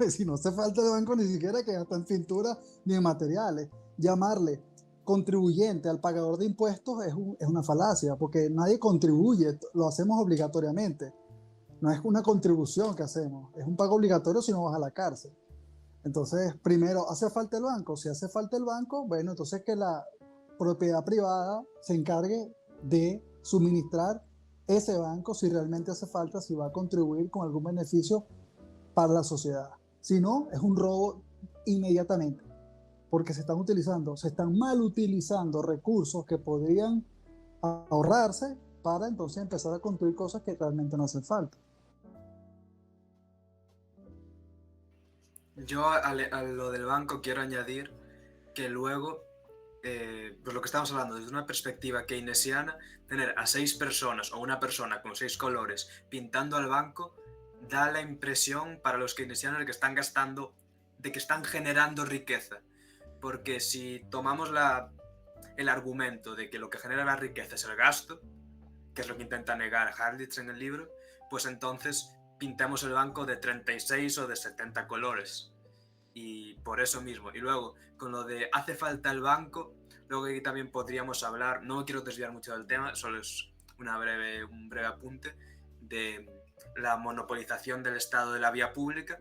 Si no hace falta el banco, ni siquiera que gasta en pintura ni en materiales. Llamarle contribuyente al pagador de impuestos es una falacia, porque nadie contribuye, lo hacemos obligatoriamente. No es una contribución que hacemos, es un pago obligatorio si no vas a la cárcel. Entonces, primero, ¿hace falta el banco? Si hace falta el banco, bueno, entonces que la propiedad privada se encargue de suministrar ese banco si realmente hace falta, si va a contribuir con algún beneficio para la sociedad. Si no, es un robo inmediatamente, porque se están mal utilizando recursos que podrían ahorrarse para entonces empezar a construir cosas que realmente no hacen falta. Yo a lo del banco quiero añadir que luego, pues lo que estamos hablando, desde una perspectiva keynesiana, tener a 6 personas o una persona con 6 colores pintando al banco da la impresión para los keynesianos de que están gastando, de que están generando riqueza. Porque si tomamos el argumento de que lo que genera la riqueza es el gasto, que es lo que intenta negar Harlitz en el libro, pues entonces pintamos el banco de 36 o de 70 colores. Y por eso mismo. Y luego, con lo de hace falta el banco, luego aquí también podríamos hablar, no quiero desviar mucho del tema, solo es un breve apunte, de la monopolización del Estado de la vía pública,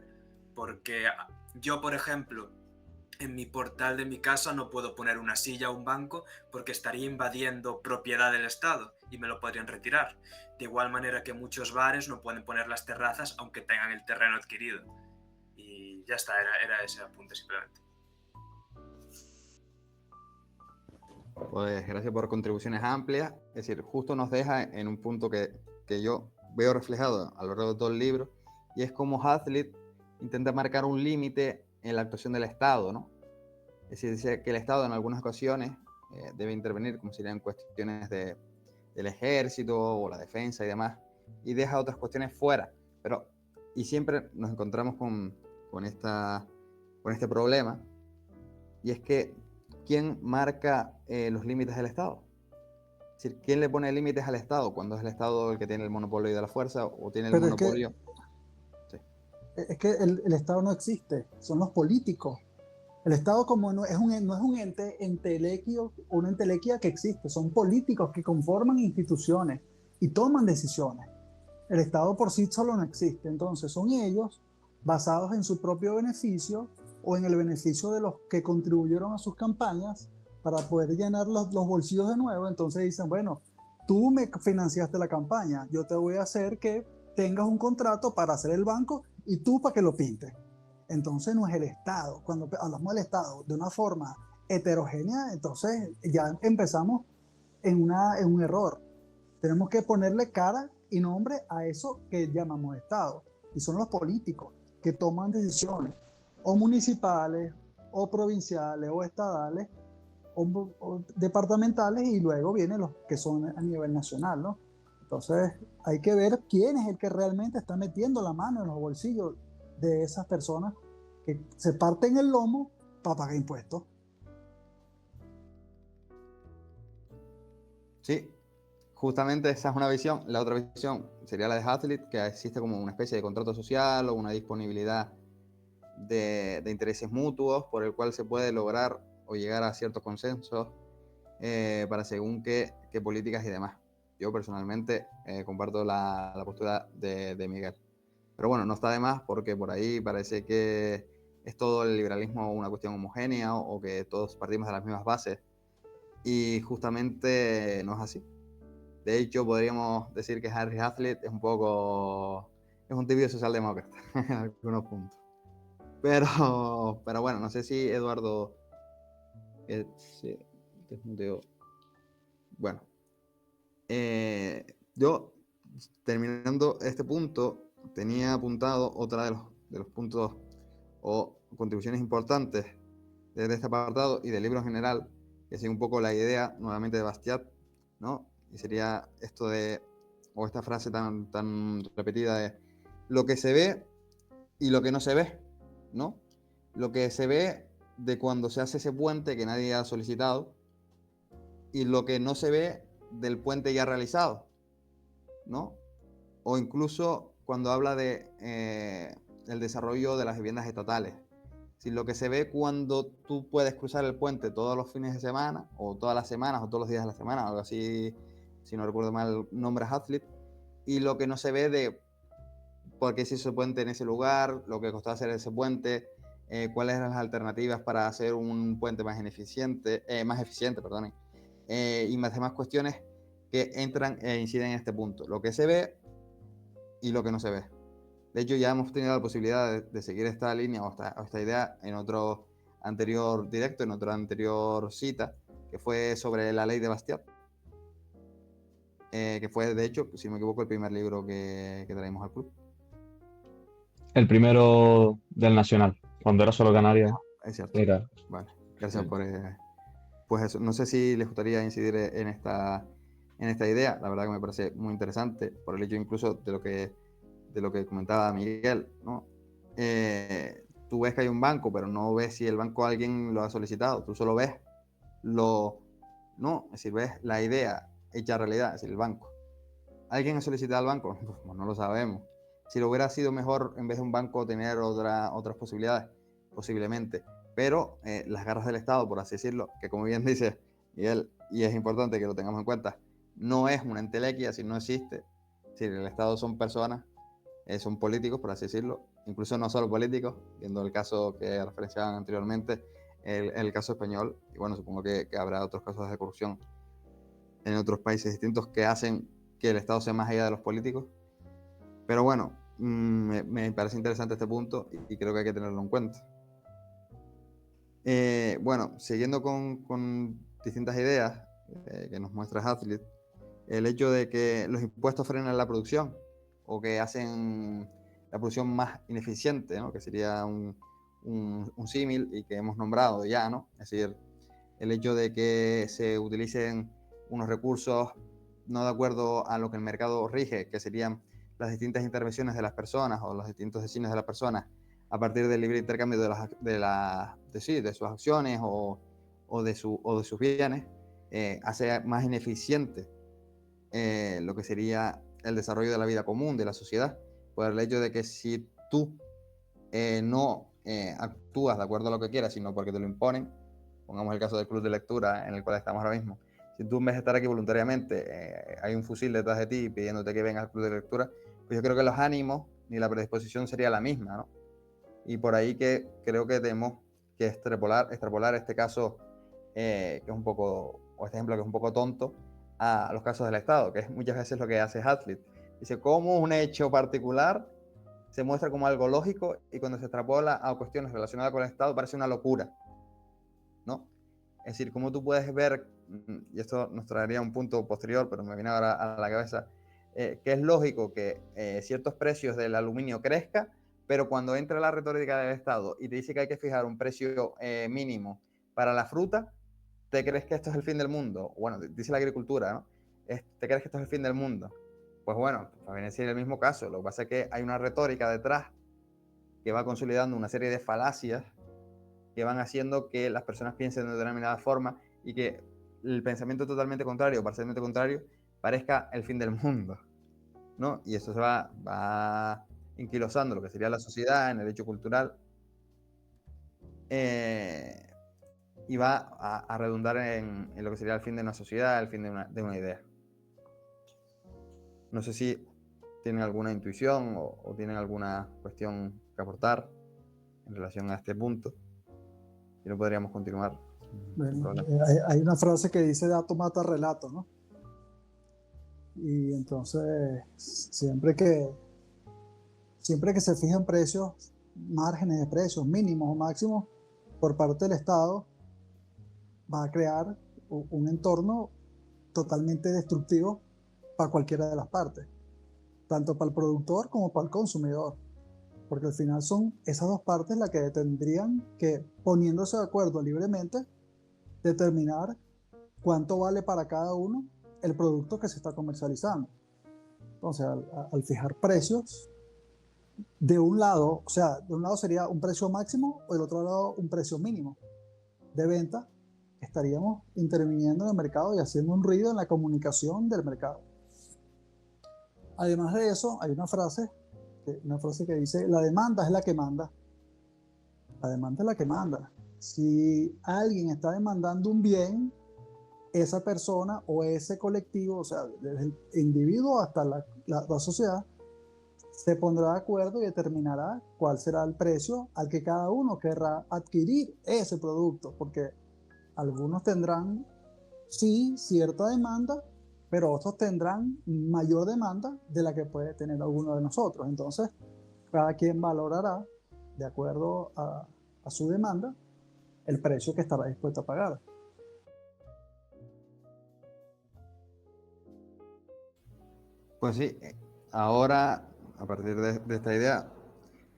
porque yo, por ejemplo, en mi portal de mi casa no puedo poner una silla o un banco porque estaría invadiendo propiedad del Estado y me lo podrían retirar. De igual manera que muchos bares no pueden poner las terrazas aunque tengan el terreno adquirido. Y ya está, era ese apunte simplemente. Pues gracias por contribuciones amplias. Es decir, justo nos deja en un punto que yo veo reflejado a lo largo de todo el libro, y es como Hazlitt intenta marcar un límite en la actuación del Estado, ¿no? Es decir, dice que el Estado en algunas ocasiones debe intervenir, como serían cuestiones del ejército o la defensa y demás, y deja otras cuestiones fuera. Y siempre nos encontramos con este problema, y es que ¿quién marca los límites del Estado? Es decir, ¿quién le pone límites al Estado cuando es el Estado el que tiene el monopolio de la fuerza o tiene el Pero monopolio? es que el Estado no existe, son los políticos. El Estado como no es un ente entelequio, una entelequia que existe, son políticos que conforman instituciones y toman decisiones. El Estado por sí solo no existe, entonces son ellos, basados en su propio beneficio o en el beneficio de los que contribuyeron a sus campañas para poder llenar los bolsillos de nuevo. Entonces dicen, bueno, tú me financiaste la campaña, yo te voy a hacer que tengas un contrato para hacer el banco y tú para que lo pintes. Entonces no es el Estado. Cuando hablamos del Estado de una forma heterogénea, entonces ya empezamos en un error. Tenemos que ponerle cara y nombre a eso que llamamos Estado. Y son los políticos que toman decisiones, o municipales, o provinciales, o estadales, o departamentales, y luego vienen los que son a nivel nacional, ¿no? Entonces hay que ver quién es el que realmente está metiendo la mano en los bolsillos de esas personas que se parten el lomo para pagar impuestos. Sí, justamente esa es una visión. La otra visión sería la de Hazlitt, que existe como una especie de contrato social o una disponibilidad de intereses mutuos por el cual se puede lograr o llegar a ciertos consensos para según qué políticas y demás. Yo personalmente comparto la postura de Miguel. Pero bueno, no está de más porque por ahí parece que es todo el liberalismo una cuestión homogénea o que todos partimos de las mismas bases y justamente no es así. De hecho, podríamos decir que Harry Hazlitt es un tibio socialdemócrata en algunos puntos. Pero bueno, no sé si Eduardo... sí, bueno, yo terminando este punto tenía apuntado otra de los puntos o contribuciones importantes de este apartado y del libro en general, que es un poco la idea nuevamente de Bastiat, ¿no? Y sería esto o esta frase tan repetida de lo que se ve y lo que no se ve, ¿no? Lo que se ve de cuando se hace ese puente que nadie ha solicitado y lo que no se ve del puente ya realizado, ¿no? O incluso cuando habla de el desarrollo de las viviendas estatales. Si lo que se ve cuando tú puedes cruzar el puente todos los fines de semana, o todas las semanas, o todos los días de la semana, algo así, si no recuerdo mal, nombra Hazlitt, y lo que no se ve de por qué se hizo el puente en ese lugar, lo que costó hacer ese puente, cuáles eran las alternativas para hacer un puente más eficiente, perdón, y más demás cuestiones que entran e inciden en este punto. Lo que se ve y lo que no se ve. De hecho, ya hemos tenido la posibilidad de seguir esta línea o esta idea en otro anterior directo, en otra anterior cita, que fue sobre la ley de Bastiat, que fue, de hecho, si no me equivoco, el primer libro que traímos al club. El primero del Nacional, cuando era solo Canarias. Es cierto. Era. Vale, gracias Sí. por... pues eso, no sé si les gustaría incidir en esta idea, la verdad que me parece muy interesante, por el hecho incluso de lo que comentaba Miguel, ¿no? Tú ves que hay un banco, pero no ves si el banco alguien lo ha solicitado, tú solo ves ¿no? Es decir, ves la idea hecha realidad, es decir, el banco. ¿Alguien ha solicitado al banco? Pues no lo sabemos. Si lo hubiera sido mejor en vez de un banco tener otras posibilidades, posiblemente. Pero las garras del Estado, por así decirlo, que como bien dice Miguel, y es importante que lo tengamos en cuenta, no es una entelequia, si no existe. Si el Estado son personas, son políticos, por así decirlo, incluso no solo políticos, viendo el caso que referenciaban anteriormente, el caso español, y bueno, supongo que habrá otros casos de corrupción en otros países distintos que hacen que el Estado sea más allá de los políticos. Pero bueno, me parece interesante este punto y creo que hay que tenerlo en cuenta. Bueno, siguiendo con distintas ideas que nos muestra Hazlitt, el hecho de que los impuestos frenan la producción o que hacen la producción más ineficiente, ¿no? Que sería un símil y que hemos nombrado ya, ¿no? Es decir, el hecho de que se utilicen unos recursos no de acuerdo a lo que el mercado rige, que serían las distintas intervenciones de las personas o los distintos designios de las personas a partir del libre intercambio de sus acciones o de sus bienes, hace más ineficiente lo que sería el desarrollo de la vida común, de la sociedad, por el hecho de que si tú no actúas de acuerdo a lo que quieras, sino porque te lo imponen, pongamos el caso del club de lectura en el cual estamos ahora mismo, si tú en vez de estar aquí voluntariamente hay un fusil detrás de ti pidiéndote que vengas al club de lectura, pues yo creo que los ánimos ni la predisposición sería la misma, ¿no? Y por ahí que creo que tenemos que extrapolar este caso que es un poco, o este ejemplo que es un poco tonto, a los casos del Estado, que es muchas veces lo que hace Hazlitt. Dice, cómo un hecho particular se muestra como algo lógico y cuando se extrapola a cuestiones relacionadas con el Estado parece una locura, ¿no? Es decir, cómo tú puedes ver, y esto nos traería un punto posterior, pero me viene ahora a la cabeza, que es lógico que ciertos precios del aluminio crezcan, pero cuando entra la retórica del Estado y te dice que hay que fijar un precio mínimo para la fruta, ¿te crees que esto es el fin del mundo? Bueno, dice la agricultura, ¿no? ¿Te crees que esto es el fin del mundo? Pues bueno, viene a ser el mismo caso. Lo que pasa es que hay una retórica detrás que va consolidando una serie de falacias que van haciendo que las personas piensen de determinada forma y que el pensamiento totalmente contrario, parcialmente contrario, parezca el fin del mundo, ¿no? Y eso se va inquilosando lo que sería la sociedad, en el hecho cultural. y va a redundar en lo que sería el fin de una sociedad, el fin de una idea. No sé si tienen alguna intuición o tienen alguna cuestión que aportar en relación a este punto. Y no podríamos continuar. Sin Bueno, problema. hay una frase que dice dato mata relato, ¿no? Y entonces, siempre que se fijan precios, márgenes de precios mínimos o máximos por parte del Estado, va a crear un entorno totalmente destructivo para cualquiera de las partes, tanto para el productor como para el consumidor, porque al final son esas dos partes las que tendrían que, poniéndose de acuerdo libremente, determinar cuánto vale para cada uno el producto que se está comercializando. Entonces, al fijar precios, de un lado sería un precio máximo o del otro lado un precio mínimo de venta, estaríamos interviniendo en el mercado y haciendo un ruido en la comunicación del mercado. Además de eso, hay una frase que dice: la demanda es la que manda. La demanda es la que manda. Si alguien está demandando un bien, esa persona o ese colectivo, o sea, desde el individuo hasta la sociedad, se pondrá de acuerdo y determinará cuál será el precio al que cada uno querrá adquirir ese producto, porque algunos tendrán, sí, cierta demanda, pero otros tendrán mayor demanda de la que puede tener alguno de nosotros. Entonces, cada quien valorará, de acuerdo a su demanda, el precio que estará dispuesto a pagar. Pues sí, ahora, a partir de esta idea,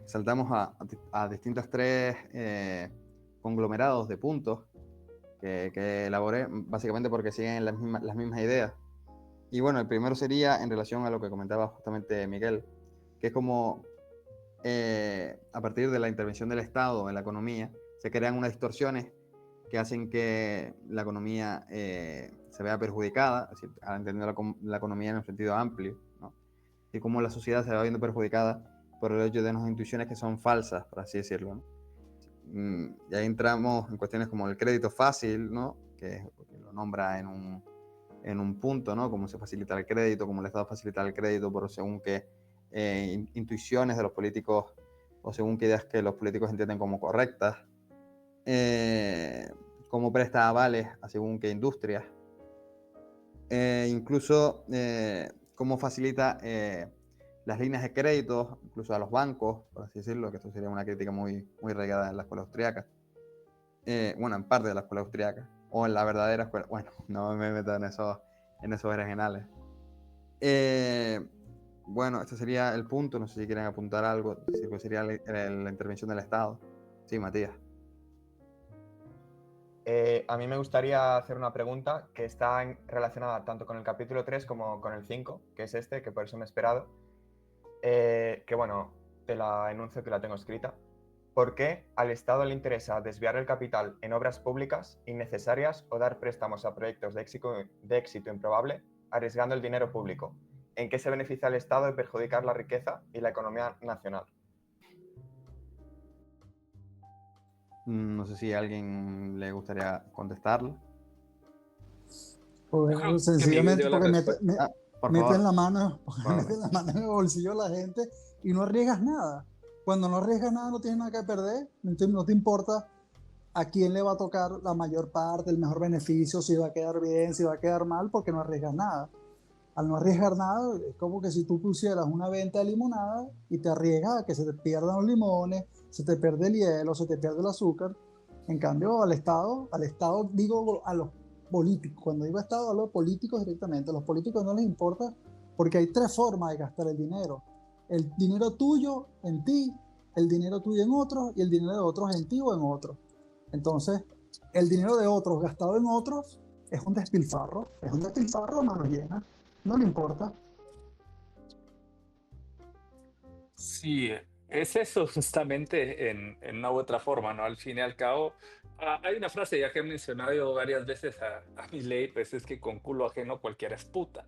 saltamos a distintos tres conglomerados de puntos que elaboré, básicamente porque siguen las mismas ideas. Y bueno, el primero sería en relación a lo que comentaba justamente Miguel, que es como a partir de la intervención del Estado en la economía, se crean unas distorsiones que hacen que la economía se vea perjudicada, es decir, al entender la economía en un sentido amplio, ¿no? Y cómo la sociedad se va viendo perjudicada por el hecho de unas intuiciones que son falsas, por así decirlo, ¿no? Y ahí entramos en cuestiones como el crédito fácil, ¿no? Que lo nombra en un punto, ¿no? Cómo se facilita el crédito, cómo el Estado facilita el crédito por según qué intuiciones de los políticos o según qué ideas que los políticos entienden como correctas. Cómo presta avales a según qué industrias. Incluso cómo facilita las líneas de crédito, incluso a los bancos, por así decirlo, que esto sería una crítica muy arraigada en la escuela austríaca. Bueno, en parte de la escuela austríaca, o en la verdadera escuela. Bueno, no me meto en esos regionales. Bueno, este sería el punto, no sé si quieren apuntar algo, si sería la intervención del Estado. Sí, Matías. A mí me gustaría hacer una pregunta que está relacionada tanto con el capítulo 3 como con el 5, que es este, que por eso me he esperado. Que bueno, te la enuncio, que la tengo escrita. ¿Por qué al Estado le interesa desviar el capital en obras públicas innecesarias o dar préstamos a proyectos de éxito improbable, arriesgando el dinero público? ¿En qué se beneficia al Estado de perjudicar la riqueza y la economía nacional? No sé si a alguien le gustaría contestarlo. Pues, Yo creo que sencillamente Miguel dio la porque respuesta. Por meten favor. la mano, Favor. meten la mano en el bolsillo de la gente y no arriesgas nada. Cuando no arriesgas nada, no tienes nada que perder, no te importa a quién le va a tocar la mayor parte, el mejor beneficio, si va a quedar bien, si va a quedar mal, porque no arriesgas nada. Al no arriesgar nada, es como que si tú pusieras una venta de limonada y te arriesgas a que se te pierdan los limones, se te pierde el hielo, se te pierde el azúcar. En cambio, al Estado digo a los políticos, cuando digo Estado hablo de políticos directamente, a los políticos no les importa porque hay tres formas de gastar el dinero: el dinero tuyo en ti, el dinero tuyo en otros y el dinero de otros en ti o en otros. Entonces, el dinero de otros gastado en otros es un despilfarro a mano llena, no le importa. Sí, es eso justamente en una u otra forma, ¿no? Al fin y al cabo, hay una frase ya que he mencionado yo varias veces a Milei, pues es que con culo ajeno cualquiera es puta.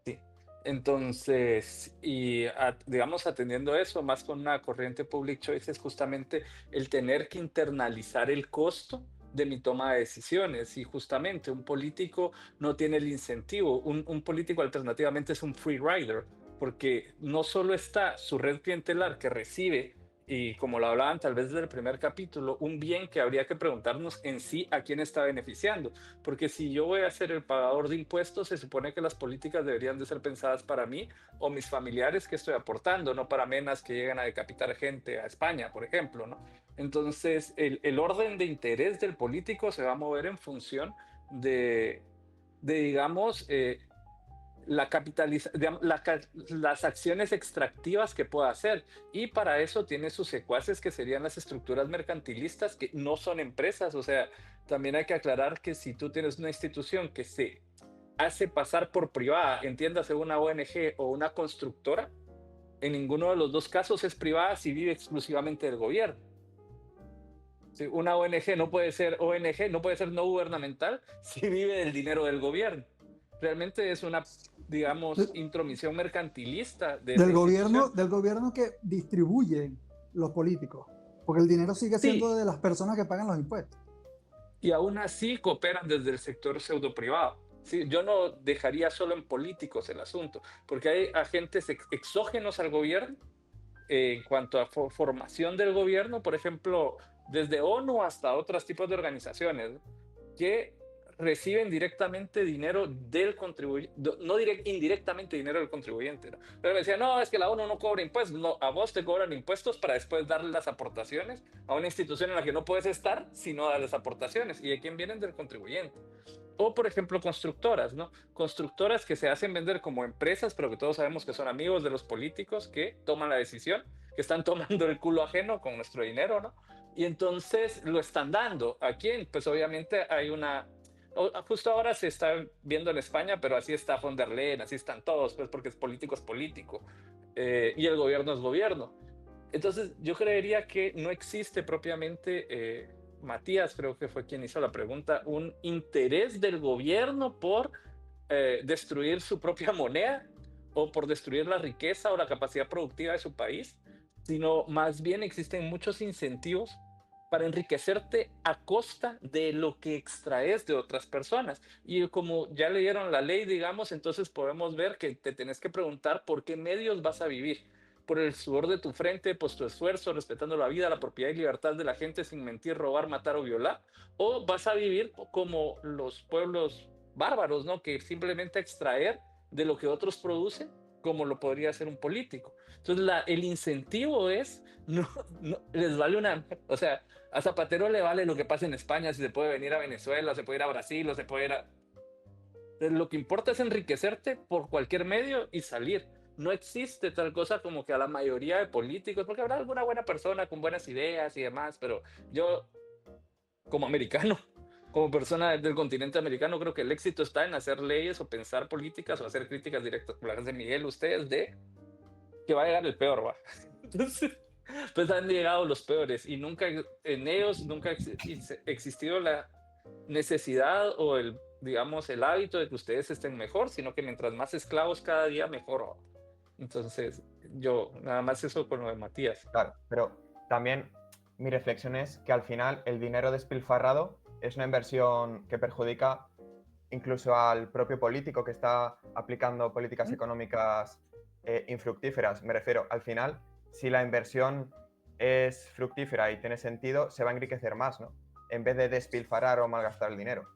Sí. Entonces, digamos, atendiendo eso, más con una corriente public choice, es justamente el tener que internalizar el costo de mi toma de decisiones. Y justamente un político no tiene el incentivo. Un político alternativamente es un free rider, porque no solo está su red clientelar que recibe, y como lo hablaban tal vez desde el primer capítulo, un bien que habría que preguntarnos en sí a quién está beneficiando. Porque si yo voy a ser el pagador de impuestos, se supone que las políticas deberían de ser pensadas para mí o mis familiares que estoy aportando, no para menas que llegan a decapitar gente a España, por ejemplo, ¿no? Entonces, el orden de interés del político se va a mover en función digamos, las acciones extractivas que pueda hacer. Y para eso tiene sus secuaces, que serían las estructuras mercantilistas, que no son empresas. O sea, también hay que aclarar que si tú tienes una institución que se hace pasar por privada, entiéndase una ONG o una constructora, en ninguno de los dos casos es privada si vive exclusivamente del gobierno. Sí, una ONG no puede ser ONG, no puede ser no gubernamental si vive del dinero del gobierno. Realmente es una, digamos, intromisión mercantilista de esa institución. Del gobierno que distribuyen los políticos, porque el dinero sigue siendo Sí, de las personas que pagan los impuestos. y aún así cooperan desde el sector pseudo privado. Sí, yo no dejaría solo en políticos el asunto, porque hay agentes exógenos al gobierno en cuanto a formación del gobierno, por ejemplo, desde ONU hasta otros tipos de organizaciones, ¿no?, que reciben directamente dinero del contribuyente, no indirectamente dinero del contribuyente, ¿no? Pero me decían, no, es que la ONU no cobra impuestos. No, a vos te cobran impuestos para después darle las aportaciones a una institución en la que no puedes estar si no darles aportaciones. ¿Y de quién vienen? Del contribuyente. O, por ejemplo, constructoras, ¿no? Constructoras que se hacen vender como empresas, pero que todos sabemos que son amigos de los políticos que toman la decisión, que están tomando el culo ajeno con nuestro dinero, ¿no? Y entonces lo están dando. ¿A quién? Pues obviamente hay una... Justo ahora se está viendo en España, pero así está von der Leyen, así están todos, pues porque es político, y el gobierno es gobierno. Entonces yo creería que no existe propiamente... Matías creo que fue quien hizo la pregunta, un interés del gobierno por destruir su propia moneda o por destruir la riqueza o la capacidad productiva de su país, sino más bien existen muchos incentivos para enriquecerte a costa de lo que extraes de otras personas. Y como ya leyeron la ley, digamos, entonces podemos ver que te tenés que preguntar por qué medios vas a vivir. Por el sudor de tu frente, pues tu esfuerzo, respetando la vida, la propiedad y libertad de la gente sin mentir, robar, matar o violar. O vas a vivir como los pueblos bárbaros, ¿no? Que simplemente extraer de lo que otros producen, como lo podría hacer un político. Entonces el incentivo es, no, les vale una, o sea, a Zapatero le vale lo que pasa en España, si se puede venir a Venezuela, se puede ir a Brasil, o se puede ir a... Lo que importa es enriquecerte por cualquier medio y salir. No existe tal cosa como que a la mayoría de políticos, porque habrá alguna buena persona con buenas ideas y demás, pero yo, como americano, como persona del continente americano, creo que el éxito está en hacer leyes o pensar políticas o hacer críticas directas, como las de Miguel, ustedes, de que va a llegar el peor, ¿va? Entonces, pues han llegado los peores y nunca, en ellos nunca ha existido la necesidad o el, digamos, el hábito de que ustedes estén mejor, sino que mientras más esclavos cada día, mejor, ¿va? Entonces, yo, nada más eso con lo de Matías. Claro, pero también mi reflexión es que al final el dinero despilfarrado es una inversión que perjudica incluso al propio político que está aplicando políticas económicas infructíferas. Me refiero, al final, si la inversión es fructífera y tiene sentido, se va a enriquecer más, ¿no? En vez de despilfarrar o malgastar el dinero.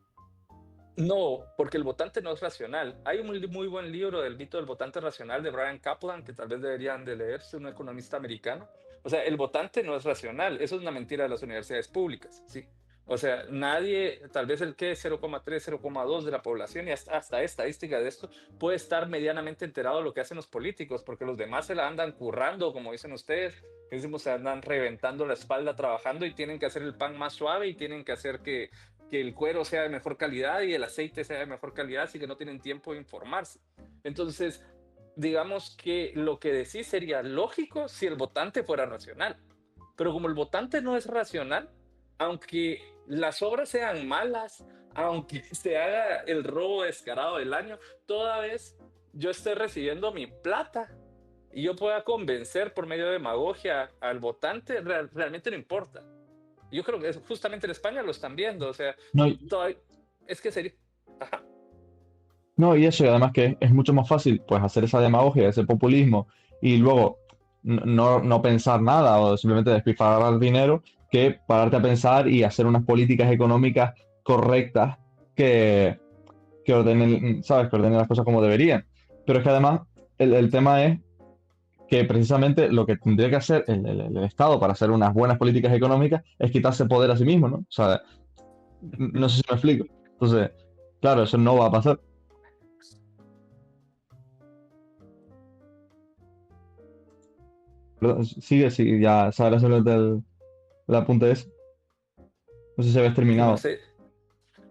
No, porque el votante no es racional. Hay un muy buen libro del mito del votante racional de Brian Kaplan, que tal vez deberían de leerse, un economista americano. O sea, el votante no es racional. Eso es una mentira de las universidades públicas, ¿sí? O sea, nadie, tal vez el que 0,3, 0,2 de la población, y hasta estadística de esto, puede estar medianamente enterado de lo que hacen los políticos, porque los demás se la andan currando, como dicen ustedes, que decimos, se andan reventando la espalda trabajando y tienen que hacer el pan más suave y tienen que hacer que el cuero sea de mejor calidad y el aceite sea de mejor calidad, así que no tienen tiempo de informarse. Entonces, digamos que lo que decís sería lógico si el votante fuera racional, pero como el votante no es racional, aunque las obras sean malas, aunque se haga el robo descarado del año, toda vez yo esté recibiendo mi plata y yo pueda convencer por medio de demagogia al votante, realmente no importa. Yo creo que justamente en España lo están viendo, o sea, No, es que sería... Ajá. no, y eso, y además que es mucho más fácil pues hacer esa demagogia, ese populismo y luego no pensar nada o simplemente despilfarrar dinero que pararte a pensar y hacer unas políticas económicas correctas que, que ordenen, ¿sabes? Que ordenen las cosas como deberían. Pero es que además el tema es que precisamente lo que tendría que hacer el Estado para hacer unas buenas políticas económicas es quitarse poder a sí mismo, ¿no? O sea, no sé si me explico. Entonces, claro, eso no va a pasar. Pero sigue, sí, ya sabrás el apunte ese. No sé si habías Sí, no terminado. sé.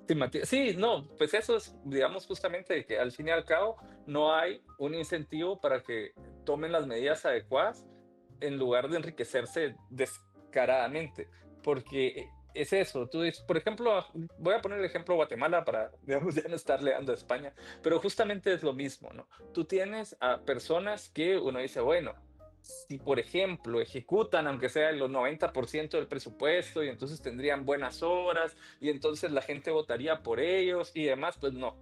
Sí, sí, no, pues eso es, digamos, justamente que al fin y al cabo no hay un incentivo para que tomen las medidas adecuadas en lugar de enriquecerse descaradamente, porque es eso, tú dices, por ejemplo, voy a poner el ejemplo de Guatemala para, digamos, ya no estar leando a España, pero justamente es lo mismo, ¿no? Tú tienes a personas que uno dice, bueno, si por ejemplo ejecutan aunque sea el 90% del presupuesto y entonces tendrían buenas horas y entonces la gente votaría por ellos y demás, pues no.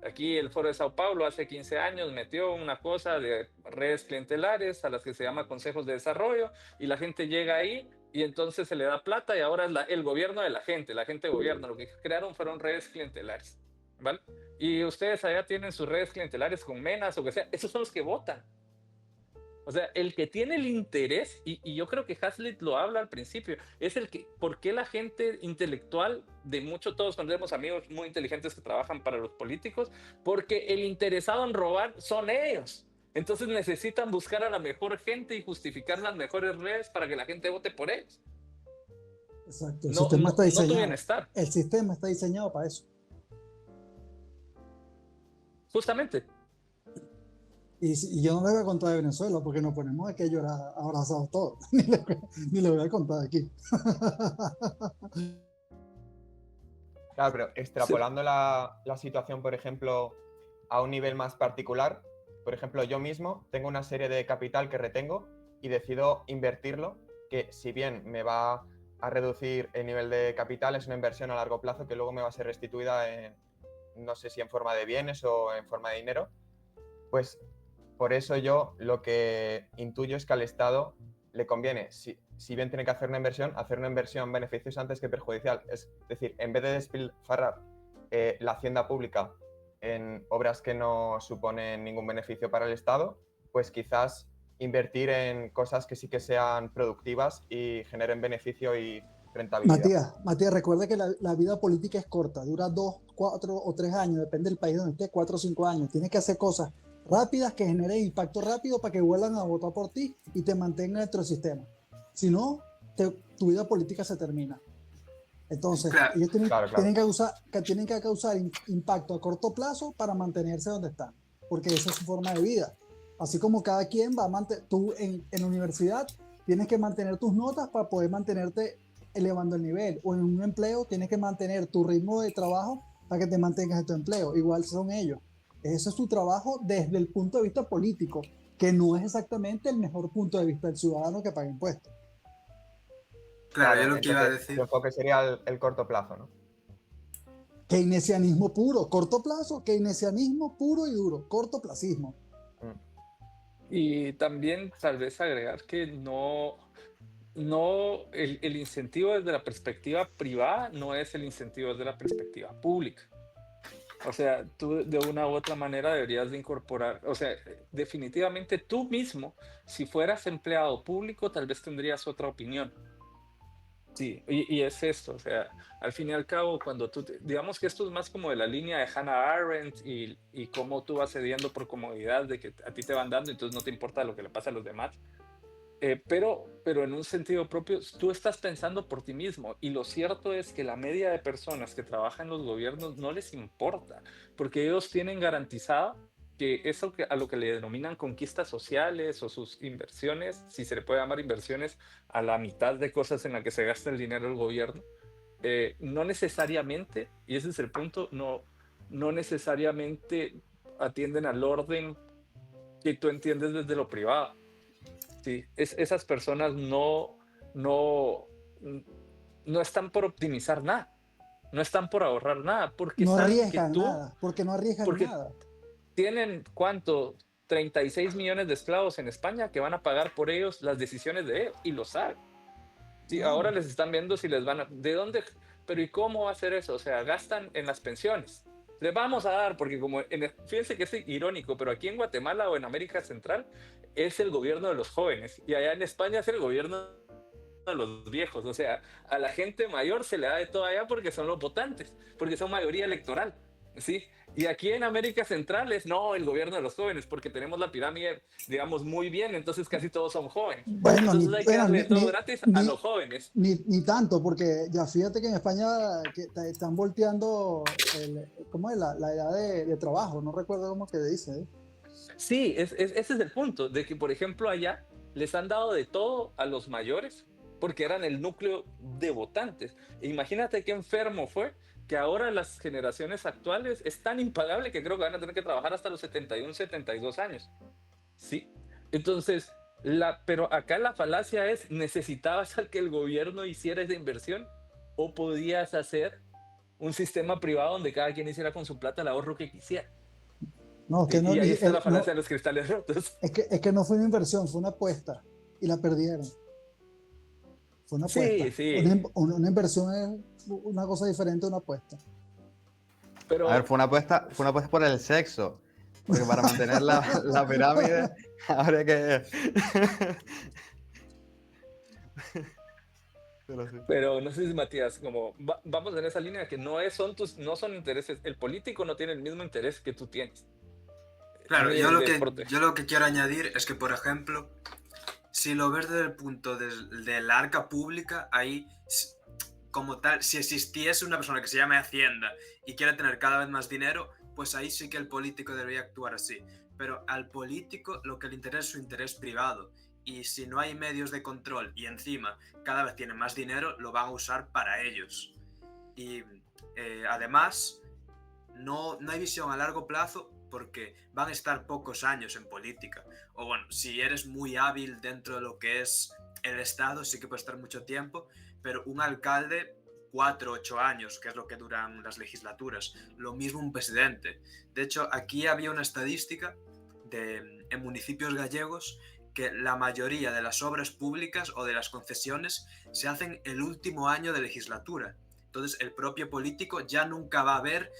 Aquí el Foro de Sao Paulo hace 15 años metió una cosa de redes clientelares a las que se llama consejos de desarrollo y la gente llega ahí y entonces se le da plata y ahora es el gobierno de la gente gobierna. Lo que crearon fueron redes clientelares, ¿vale? Y ustedes allá tienen sus redes clientelares con menas o que sea, esos son los que votan. O sea, el que tiene el interés, y yo creo que Hazlitt lo habla al principio, es el que, ¿por qué la gente intelectual, de mucho todos tenemos amigos muy inteligentes que trabajan para los políticos? Porque el interesado en robar son ellos. Entonces necesitan buscar a la mejor gente y justificar las mejores redes para que la gente vote por ellos. Exacto, el No, sistema está no tu diseñado. bienestar, El sistema está diseñado para eso. justamente. Y yo no les voy a contar de Venezuela porque nos ponemos aquí a llorar abrazados todos. Ni les voy a contar aquí. Claro, pero Sí. extrapolando la situación, por ejemplo, a un nivel más particular, por ejemplo, yo mismo tengo una serie de capital que retengo y decido invertirlo, que si bien me va a reducir el nivel de capital, es una inversión a largo plazo que luego me va a ser restituida en, no sé si en forma de bienes o en forma de dinero. Pues por eso yo lo que intuyo es que al Estado le conviene, si bien tiene que hacer una inversión beneficiosa antes que perjudicial. Es decir, en vez de despilfarrar la hacienda pública en obras que no suponen ningún beneficio para el Estado, pues quizás invertir en cosas que sí que sean productivas y generen beneficio y rentabilidad. Matías, recuerda que la vida política es corta, dura 2, 4 o 3 años, depende del país donde estés, 4 o 5 años. Tienes que hacer cosas rápidas que generen impacto rápido para que vuelvan a votar por ti y te mantengan dentro del sistema. Si no, tu vida política se termina. Entonces, Claro. ellos Claro. tienen que causar impacto a corto plazo para mantenerse donde están, porque esa es su forma de vida. Así como cada quien va a mantener, tú en la universidad tienes que mantener tus notas para poder mantenerte elevando el nivel, o en un empleo tienes que mantener tu ritmo de trabajo para que te mantengas en tu empleo. Igual son ellos. Ese es su trabajo desde el punto de vista político, que no es exactamente el mejor punto de vista del ciudadano que paga impuestos. Claro, yo lo que iba a entonces, decir. su enfoque sería el corto plazo, ¿no? Keynesianismo puro, corto plazo, keynesianismo puro y duro, cortoplacismo. Y también tal vez agregar que el incentivo desde la perspectiva privada no es el incentivo desde la perspectiva pública. O sea, tú de una u otra manera deberías de incorporar, o sea, definitivamente tú mismo, si fueras empleado público, tal vez tendrías otra opinión. Sí, y es esto, o sea, al fin y al cabo, cuando digamos que esto es más como de la línea de Hannah Arendt y cómo tú vas cediendo por comodidad de que a ti te van dando, entonces no te importa lo que le pasa a los demás. Pero en un sentido propio, tú estás pensando por ti mismo y lo cierto es que la media de personas que trabajan en los gobiernos no les importa, porque ellos tienen garantizado que eso a lo que le denominan conquistas sociales o sus inversiones, si se le puede llamar inversiones, a la mitad de cosas en las que se gasta el dinero del gobierno, no necesariamente, y ese es el punto, no necesariamente atienden al orden que tú entiendes desde lo privado. Sí, esas personas no, no están por optimizar nada, no están por ahorrar nada, porque No saben que arriesgan tú, nada, porque no arriesgan porque nada. tienen, ¿cuánto? 36 millones de esclavos en España que van a pagar por ellos las decisiones de ellos, y lo saben. Sí, ahora Claro. les están viendo si les van a... ¿De dónde? Pero ¿y cómo va a hacer eso? O sea, gastan en las pensiones. Les vamos a dar, porque como... fíjense que es irónico, pero aquí en Guatemala o en América Central es el gobierno de los jóvenes, y allá en España es el gobierno de los viejos. O sea, a la gente mayor se le da de todo allá porque son los votantes, porque son mayoría electoral, ¿sí? Y aquí en América Central es, no, el gobierno de los jóvenes, porque tenemos la pirámide, digamos, muy bien, entonces casi todos son jóvenes. Bueno, Entonces hay que bueno, darle todo gratis a los jóvenes. ni tanto, porque ya fíjate que en España que están volteando ¿cómo es? La edad de trabajo, no recuerdo cómo que dice. Sí, ese es el punto, de que por ejemplo allá les han dado de todo a los mayores, porque eran el núcleo de votantes. E imagínate qué enfermo fue que ahora las generaciones actuales es tan impagable que creo que van a tener que trabajar hasta los 71, 72 años. Sí. Entonces, pero acá la falacia es, ¿necesitabas al que el gobierno hiciera esa inversión? ¿O podías hacer un sistema privado donde cada quien hiciera con su plata el ahorro que quisiera? No, es que no, Y ahí está la no, falacia de los cristales rotos. es que no fue una inversión, fue una apuesta y la perdieron. Fue una Sí, apuesta. sí. Una inversión es una cosa diferente a una apuesta. Pero A ver, fue una apuesta por el sexo. Porque para mantener la pirámide habría que... Pero sí. Pero no sé si Matías, como vamos en esa línea que no son intereses, el político no tiene el mismo interés que tú tienes. Claro, Ni el deporte. yo lo que quiero añadir es que, por ejemplo, si lo ves desde el punto de la arca pública, ahí, como tal, si existiese una persona que se llame Hacienda y quiere tener cada vez más dinero, pues ahí sí que el político debería actuar así. Pero al político lo que le interesa es su interés privado. Y si no hay medios de control y encima cada vez tienen más dinero, lo van a usar para ellos. Y además, no hay visión a largo plazo porque van a estar pocos años en política. O bueno, si eres muy hábil dentro de lo que es el Estado, sí que puede estar mucho tiempo, pero un alcalde, 4 o 8 años, que es lo que duran las legislaturas. Lo mismo un presidente. De hecho, aquí había una estadística en municipios gallegos que la mayoría de las obras públicas o de las concesiones se hacen el último año de legislatura. Entonces, el propio político ya nunca va a ver,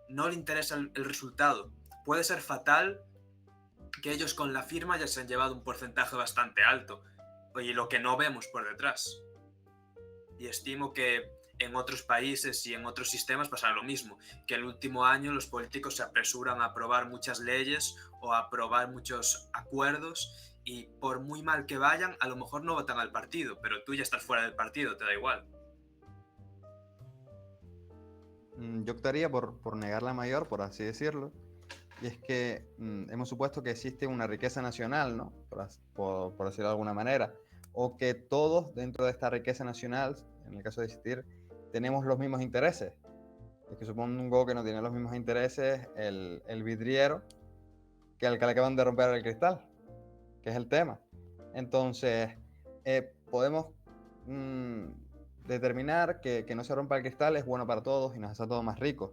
no le interesa el resultado. Puede ser fatal que ellos con la firma ya se han llevado un porcentaje bastante alto. Oye, lo que no vemos por detrás. Y estimo que en otros países y en otros sistemas pasa lo mismo, que el último año los políticos se apresuran a aprobar muchas leyes o a aprobar muchos acuerdos y por muy mal que vayan, a lo mejor no votan al partido, pero tú ya estás fuera del partido, te da igual. Yo optaría por negar la mayor, por así decirlo. Y es que hemos supuesto que existe una riqueza nacional, ¿no? Por decirlo de alguna manera. O que todos dentro de esta riqueza nacional, en el caso de existir, tenemos los mismos intereses. Es que supongo que no tiene los mismos intereses el vidriero que el que le acaban de romper el cristal, que es el tema. Entonces, podemos determinar que no se rompa el cristal es bueno para todos y nos hace a todos más ricos.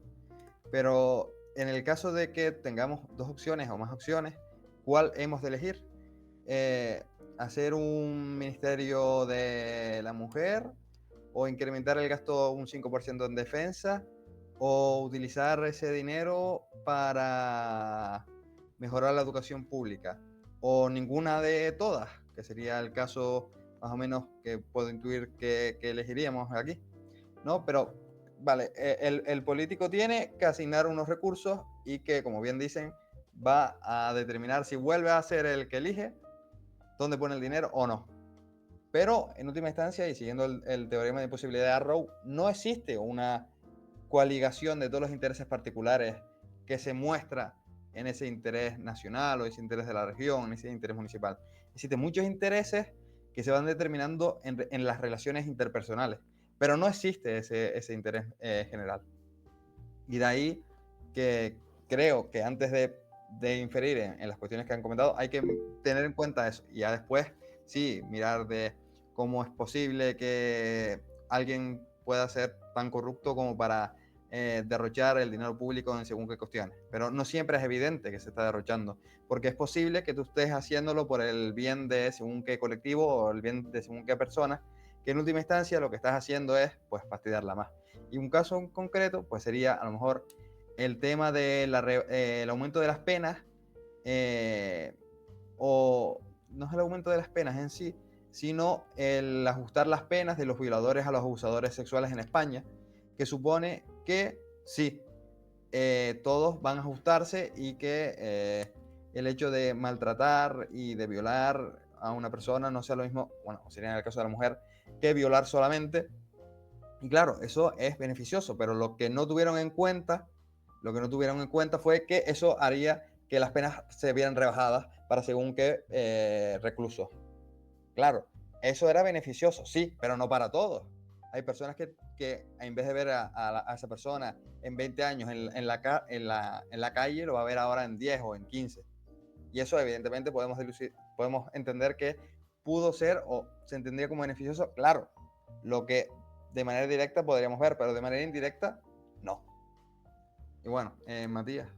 Pero en el caso de que tengamos dos opciones o más opciones, ¿cuál hemos de elegir? ¿Hacer un ministerio de la mujer? ¿O incrementar el gasto un 5% en defensa? ¿O utilizar ese dinero para mejorar la educación pública? ¿O ninguna de todas? Que sería el caso más o menos que puedo intuir que elegiríamos aquí, ¿no? Pero vale, el político tiene que asignar unos recursos y que, como bien dicen, va a determinar si vuelve a ser el que elige, dónde pone el dinero o no. Pero, en última instancia, y siguiendo el teorema de posibilidad de Arrow, no existe una coaligación de todos los intereses particulares que se muestra en ese interés nacional o ese interés de la región, en ese interés municipal. Existen muchos intereses que se van determinando en las relaciones interpersonales, pero no existe ese interés general. Y de ahí que creo que antes de inferir en las cuestiones que han comentado, hay que tener en cuenta eso. Y ya después, sí, mirar de cómo es posible que alguien pueda ser tan corrupto como para derrochar el dinero público en según qué cuestiones. Pero no siempre es evidente que se está derrochando, porque es posible que tú estés haciéndolo por el bien de según qué colectivo o el bien de según qué persona, que en última instancia lo que estás haciendo es pues fastidiarla más. Y un caso en concreto pues sería a lo mejor el tema del el aumento de las penas, o no es el aumento de las penas en sí, sino el ajustar las penas de los violadores a los abusadores sexuales en España, que supone que sí, todos van a ajustarse y que el hecho de maltratar y de violar a una persona no sea lo mismo, bueno, sería en el caso de la mujer, que violar solamente. Y claro, eso es beneficioso, pero lo que no tuvieron en cuenta fue que eso haría que las penas se vieran rebajadas para según qué reclusos. Claro, eso era beneficioso, sí, pero no para todos. Hay personas que en vez de ver a esa persona en 20 años en la calle, lo va a ver ahora en 10 o en 15. Y eso evidentemente podemos entender que pudo ser o se entendía como beneficioso, claro, lo que de manera directa podríamos ver, pero de manera indirecta, no. Y bueno, Matías,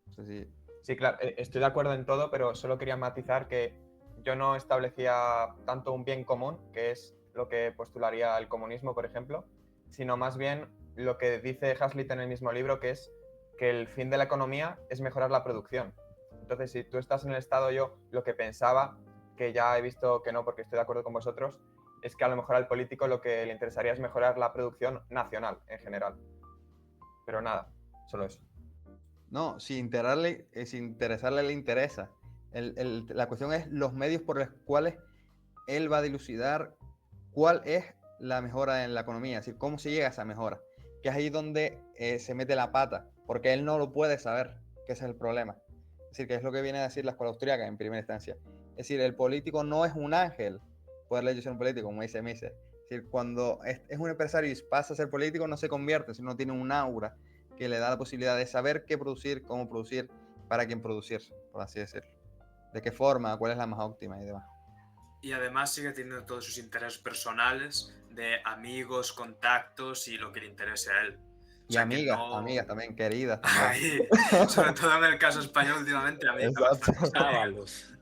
no sé si... Sí, claro, estoy de acuerdo en todo, pero solo quería matizar que yo no establecía tanto un bien común, que es lo que postularía el comunismo, por ejemplo, sino más bien lo que dice Hazlitt en el mismo libro, que es que el fin de la economía es mejorar la producción. Entonces, si tú estás en el Estado, yo lo que pensaba, que ya he visto que no, porque estoy de acuerdo con vosotros, es que a lo mejor al político lo que le interesaría es mejorar la producción nacional en general. Pero nada, solo eso. No, si interesarle le interesa. La cuestión es los medios por los cuales él va a dilucidar cuál es la mejora en la economía, es decir, cómo se llega a esa mejora, que es ahí donde se mete la pata, porque él no lo puede saber, que ese es el problema. Es decir, que es lo que viene a decir la escuela austríaca en primera instancia. Es decir, el político no es un ángel, poderle yo ser un político, como dice Mises. Es decir, cuando es un empresario y pasa a ser político, no se convierte, sino tiene un aura que le da la posibilidad de saber qué producir, cómo producir, para quién producir, por así decirlo. De qué forma, cuál es la más óptima y demás. Y además sigue teniendo todos sus intereses personales de amigos, contactos y lo que le interese a él. O Y sea, amigas, que no... amigas también, queridas también. Ahí, sobre todo en el caso español últimamente, a mí Exacto. Sábalos.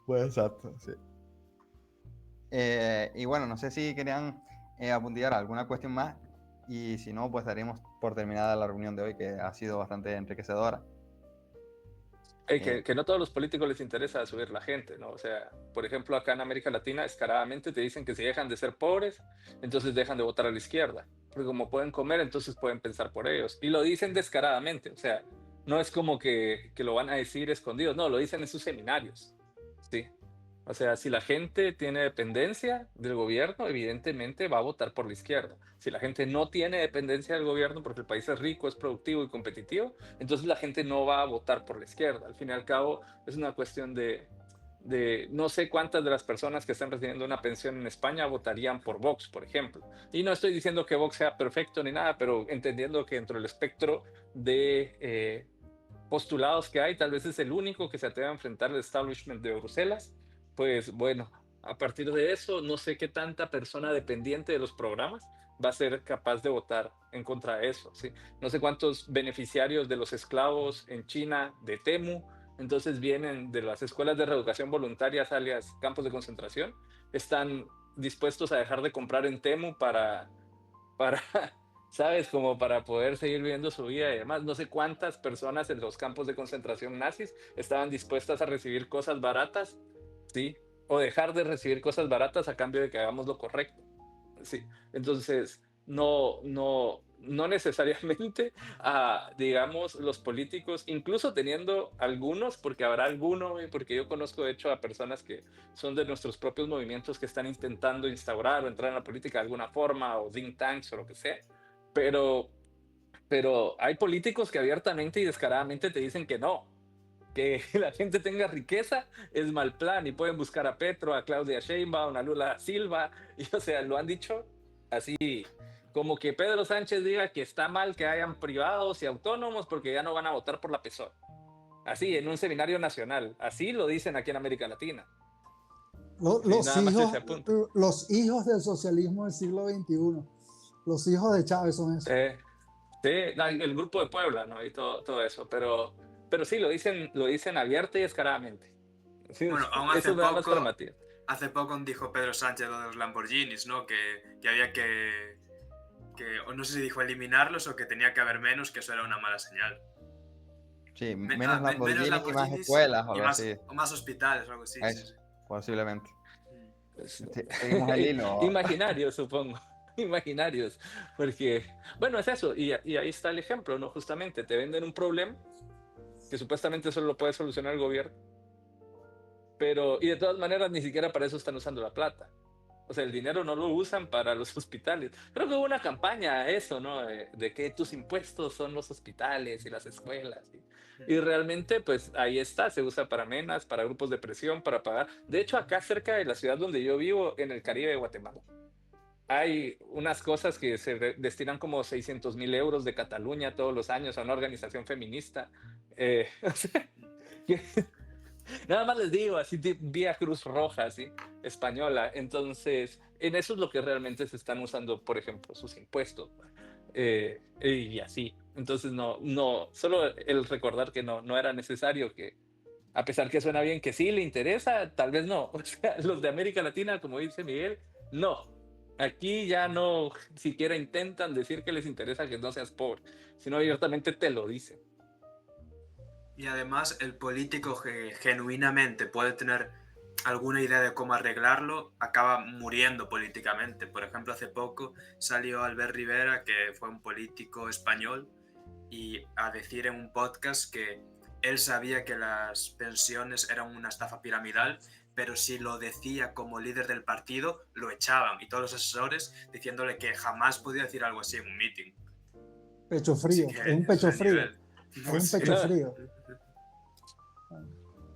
Pues exacto, sí. Y bueno, no sé si querían apuntar alguna cuestión más, y si no, pues daríamos por terminada la reunión de hoy, que ha sido bastante enriquecedora. Que no todos los políticos les interesa subir la gente, ¿no? O sea, por ejemplo, acá en América Latina, descaradamente te dicen que si dejan de ser pobres, entonces dejan de votar a la izquierda. Porque como pueden comer, entonces pueden pensar por ellos. Y lo dicen descaradamente, o sea, no es como que lo van a decir escondidos, no, lo dicen en sus seminarios, ¿sí? O sea, si la gente tiene dependencia del gobierno, evidentemente va a votar por la izquierda. Si la gente no tiene dependencia del gobierno porque el país es rico, es productivo y competitivo, entonces la gente no va a votar por la izquierda. Al fin y al cabo, es una cuestión de no sé cuántas de las personas que están recibiendo una pensión en España votarían por Vox, por ejemplo. Y no estoy diciendo que Vox sea perfecto ni nada, pero entendiendo que dentro del espectro de postulados que hay, tal vez es el único que se atreve a enfrentar el establishment de Bruselas. Pues bueno, a partir de eso, no sé qué tanta persona dependiente de los programas va a ser capaz de votar en contra de eso, ¿sí? No sé cuántos beneficiarios de los esclavos en China de Temu, entonces vienen de las escuelas de reeducación voluntarias, alias campos de concentración, están dispuestos a dejar de comprar en Temu para ¿sabes? Como para poder seguir viviendo su vida y demás. No sé cuántas personas en los campos de concentración nazis estaban dispuestas a recibir cosas baratas, ¿sí? O dejar de recibir cosas baratas a cambio de que hagamos lo correcto, ¿sí? Entonces, no necesariamente, digamos, los políticos, incluso teniendo algunos, porque habrá alguno, porque yo conozco de hecho a personas que son de nuestros propios movimientos que están intentando instaurar o entrar en la política de alguna forma, o think tanks o lo que sea, pero hay políticos que abiertamente y descaradamente te dicen que no, que la gente tenga riqueza es mal plan, y pueden buscar a Petro, a Claudia Sheinbaum, a Lula Silva, y o sea, lo han dicho así, como que Pedro Sánchez diga que está mal que hayan privados y autónomos porque ya no van a votar por la PSOE. Así, en un seminario nacional, así lo dicen aquí en América Latina. Los nada más hijos, ese apunte. los hijos del socialismo del siglo XXI. Los hijos de Chávez son esos. Sí, el grupo de Puebla, ¿no? Y todo eso, pero sí, lo dicen abierta y descaradamente. Sí, Bueno, aún eso nada más para Matías. hace poco dijo Pedro Sánchez lo de los Lamborghinis, ¿no? Que había o no sé si dijo eliminarlos o que tenía que haber menos, que eso era una mala señal. Sí, Me- menos ah, me- Lamborghini y más Lamborghinis escuelas o y algo más, así. o más hospitales o algo así. Eso, Sí. posiblemente. Pues, Seguimos el hilo. imaginarios, supongo. Imaginarios. Porque, bueno, es eso. Y ahí está el ejemplo, ¿no? Justamente te venden un problema que supuestamente solo lo puede solucionar el gobierno. Y de todas maneras, ni siquiera para eso están usando la plata. O sea, el dinero no lo usan para los hospitales. Creo que hubo una campaña a eso, ¿no? De que tus impuestos son los hospitales y las escuelas. Y realmente, pues ahí está, se usa para menas, para grupos de presión, para pagar. De hecho, acá cerca de la ciudad donde yo vivo, en el Caribe de Guatemala, hay unas cosas que se destinan como 600,000 euros de Cataluña todos los años a una organización feminista. O sea, nada más les digo, así vía Cruz Roja, así, española. Entonces, en eso es lo que realmente se están usando, por ejemplo, sus impuestos. Y así. Entonces, no, solo el recordar que no era necesario, que a pesar que suena bien, que sí le interesa, tal vez no. O sea, los de América Latina, como dice Miguel, no. Aquí ya no siquiera intentan decir que les interesa que no seas pobre, sino abiertamente te lo dicen. Y además, el político que genuinamente puede tener alguna idea de cómo arreglarlo, acaba muriendo políticamente. Por ejemplo, hace poco salió Albert Rivera, que fue un político español, y a decir en un podcast que él sabía que las pensiones eran una estafa piramidal, pero si lo decía como líder del partido, lo echaban. Y todos los asesores diciéndole que jamás podía decir algo así en un meeting. Pecho frío, Así que es un pecho ese frío. nivel. Es Pues un pecho sí. frío.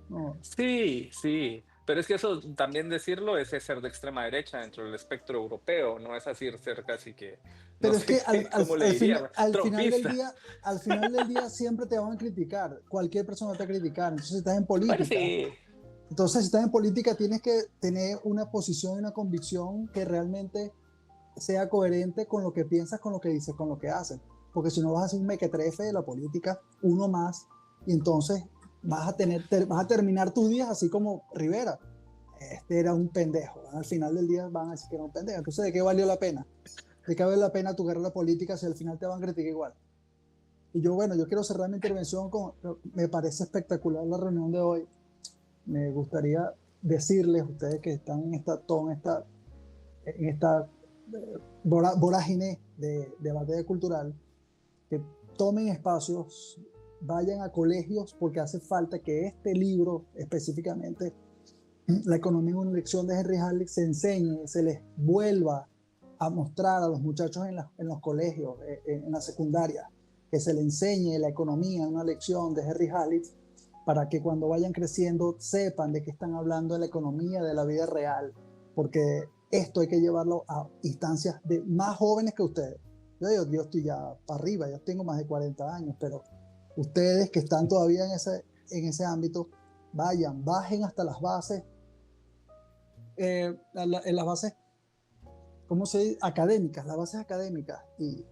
No, Sí, pero es que eso también decirlo es ser de extrema derecha dentro del espectro europeo, no es así ser casi que, no pero es sé que qué, cómo le diría, trompista. al final del día siempre te van a criticar. Cualquier persona te va a criticar. Entonces, si estás en Bueno, política, sí, entonces, si estás en política, tienes que tener una posición y una convicción que realmente sea coherente con lo que piensas, con lo que dices, con lo que haces. Porque si no vas a ser un mequetrefe de la política, uno más, y entonces vas a terminar tus días así como Rivera. Este era un pendejo. Al final del día van a decir que era un pendejo. Entonces, ¿de qué valió la pena? ¿De qué vale la pena tu carrera política si al final te van a criticar igual? Y yo quiero cerrar mi intervención me parece espectacular la reunión de hoy. Me gustaría decirles a ustedes que están en esta vorágine de batalla cultural, que tomen espacios, vayan a colegios, porque hace falta que este libro, específicamente La economía en una lección de Henry Hazlitt, se enseñe, se les vuelva a mostrar a los muchachos en los colegios, en la secundaria, que se les enseñe la economía en una lección de Henry Hazlitt, para que cuando vayan creciendo sepan de qué están hablando de la economía de la vida real, porque esto hay que llevarlo a instancias de más jóvenes que ustedes. Yo estoy ya para arriba, ya tengo más de 40 años, pero ustedes que están todavía en ese ámbito, bajen hasta las bases, en las bases, ¿cómo se dice? Académicas, las bases académicas, y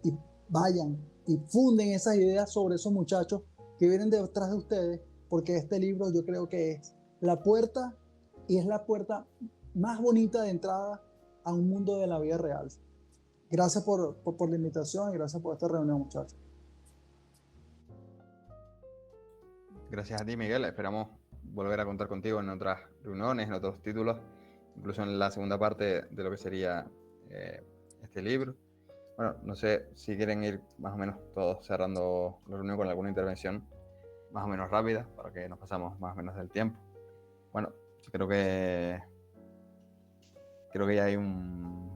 vayan y funden esas ideas sobre esos muchachos que vienen detrás de ustedes, porque este libro yo creo que es la puerta, y es la puerta más bonita de entrada a un mundo de la vida real. Gracias por la invitación y gracias por esta reunión, muchachos. Gracias a ti, Miguel. Esperamos volver a contar contigo en otras reuniones, en otros títulos, incluso en la segunda parte de lo que sería este libro. Bueno, no sé si quieren ir más o menos todos cerrando la reunión con alguna intervención más o menos rápida, para que nos pasamos más o menos del tiempo. Bueno, yo creo que ya hay un...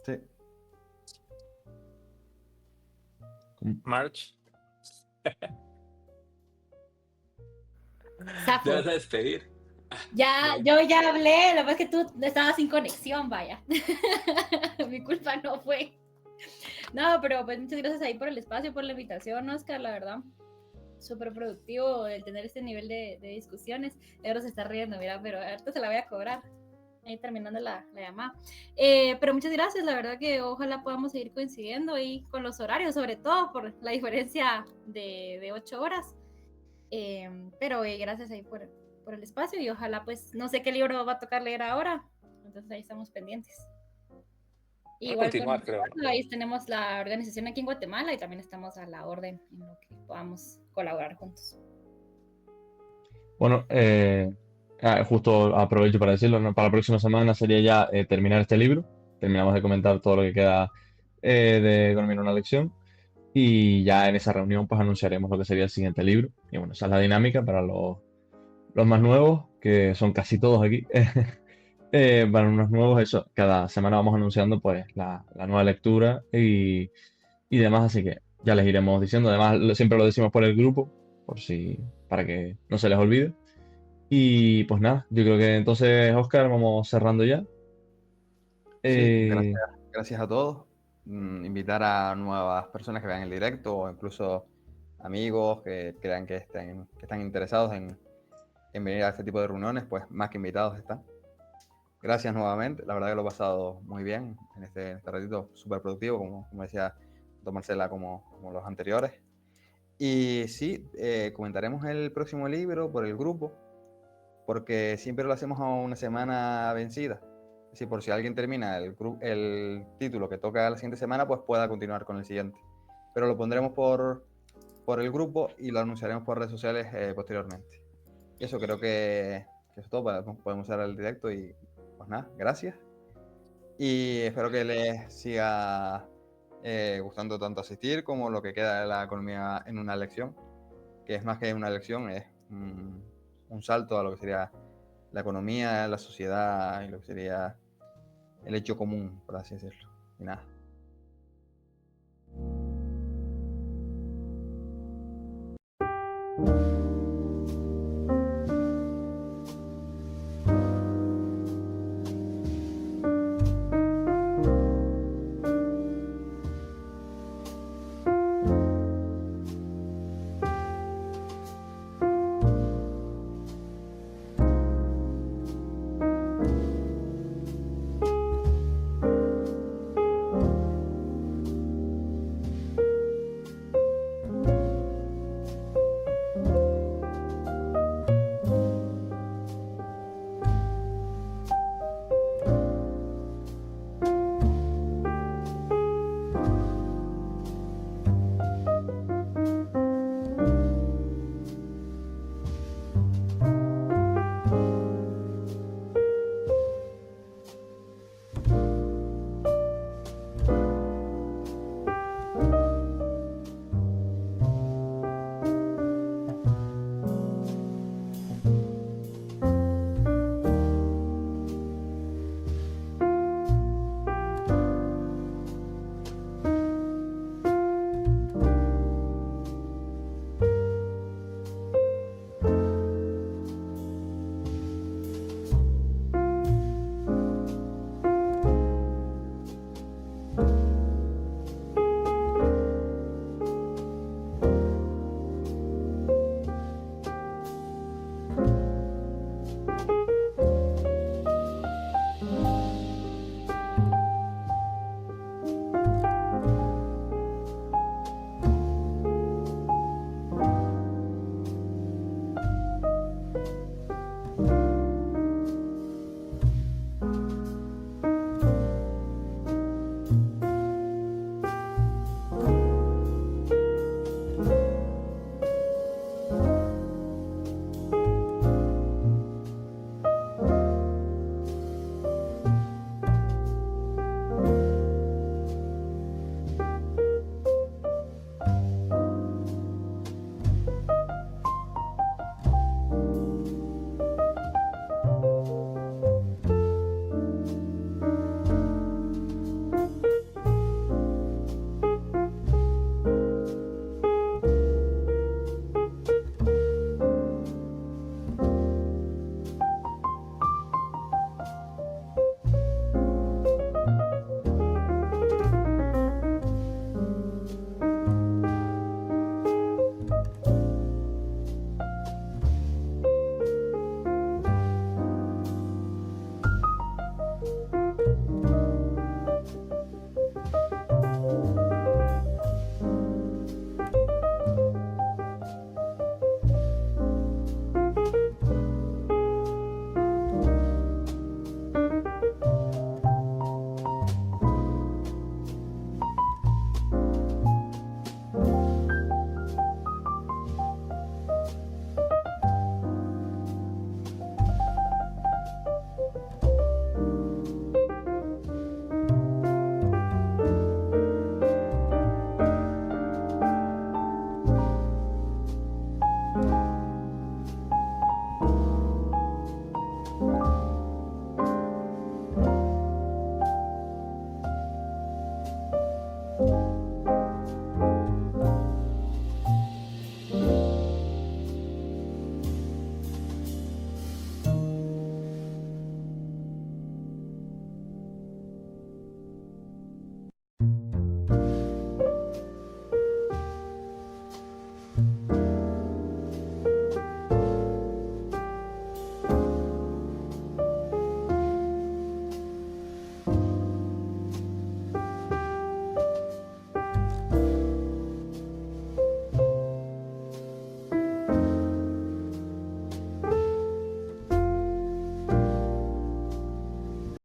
Sí. March, Zafo. te vas a despedir. Yo ya hablé, lo que pasa es que tú estabas sin conexión, vaya. Mi culpa no fue. No, pero pues muchas gracias ahí por el espacio, por la invitación, Oscar, la verdad. súper productivo el tener este nivel de discusiones. Ebro se está riendo, mira, pero ahorita se la voy a cobrar. Ahí terminando la llamada. Pero muchas gracias, la verdad que ojalá podamos seguir coincidiendo y con los horarios, sobre todo por la diferencia de 8 horas. Pero gracias ahí por el espacio y ojalá pues, no sé qué libro va a tocar leer ahora, entonces ahí estamos pendientes. Igual continuar, creo, ¿no? ahí tenemos la organización aquí en Guatemala y también estamos a la orden en lo que podamos colaborar juntos. Bueno, justo aprovecho para decirlo, ¿no? Para la próxima semana sería ya terminar este libro. Terminamos de comentar todo lo que queda de Economía en una lección. Y ya en esa reunión pues anunciaremos lo que sería el siguiente libro. Y bueno, esa es la dinámica para los más nuevos, que son casi todos aquí. Para unos nuevos, eso, cada semana vamos anunciando pues la nueva lectura y demás, así que ya les iremos diciendo. Además, siempre lo decimos por el grupo, para que no se les olvide. Y pues nada, yo creo que entonces, Oscar, vamos cerrando ya. Sí, Eh, gracias a todos. Invitar a nuevas personas que vean el directo o incluso amigos que crean que están interesados en venir a este tipo de reuniones, pues más que invitados están. Gracias nuevamente, la verdad que lo he pasado muy bien en este ratito, súper productivo, como decía Marcela, como los anteriores. Y sí, comentaremos el próximo libro por el grupo, porque siempre lo hacemos a una semana vencida. Es decir, por si alguien termina el título que toca la siguiente semana, pues pueda continuar con el siguiente. Pero lo pondremos por el grupo y lo anunciaremos por redes sociales posteriormente. Y eso creo que es todo. Podemos usar el directo y pues nada, gracias. Y espero que les siga gustando tanto asistir como lo que queda de la economía en una lección, que es más que una lección, es un salto a lo que sería la economía, la sociedad y lo que sería el hecho común, por así decirlo. Y nada,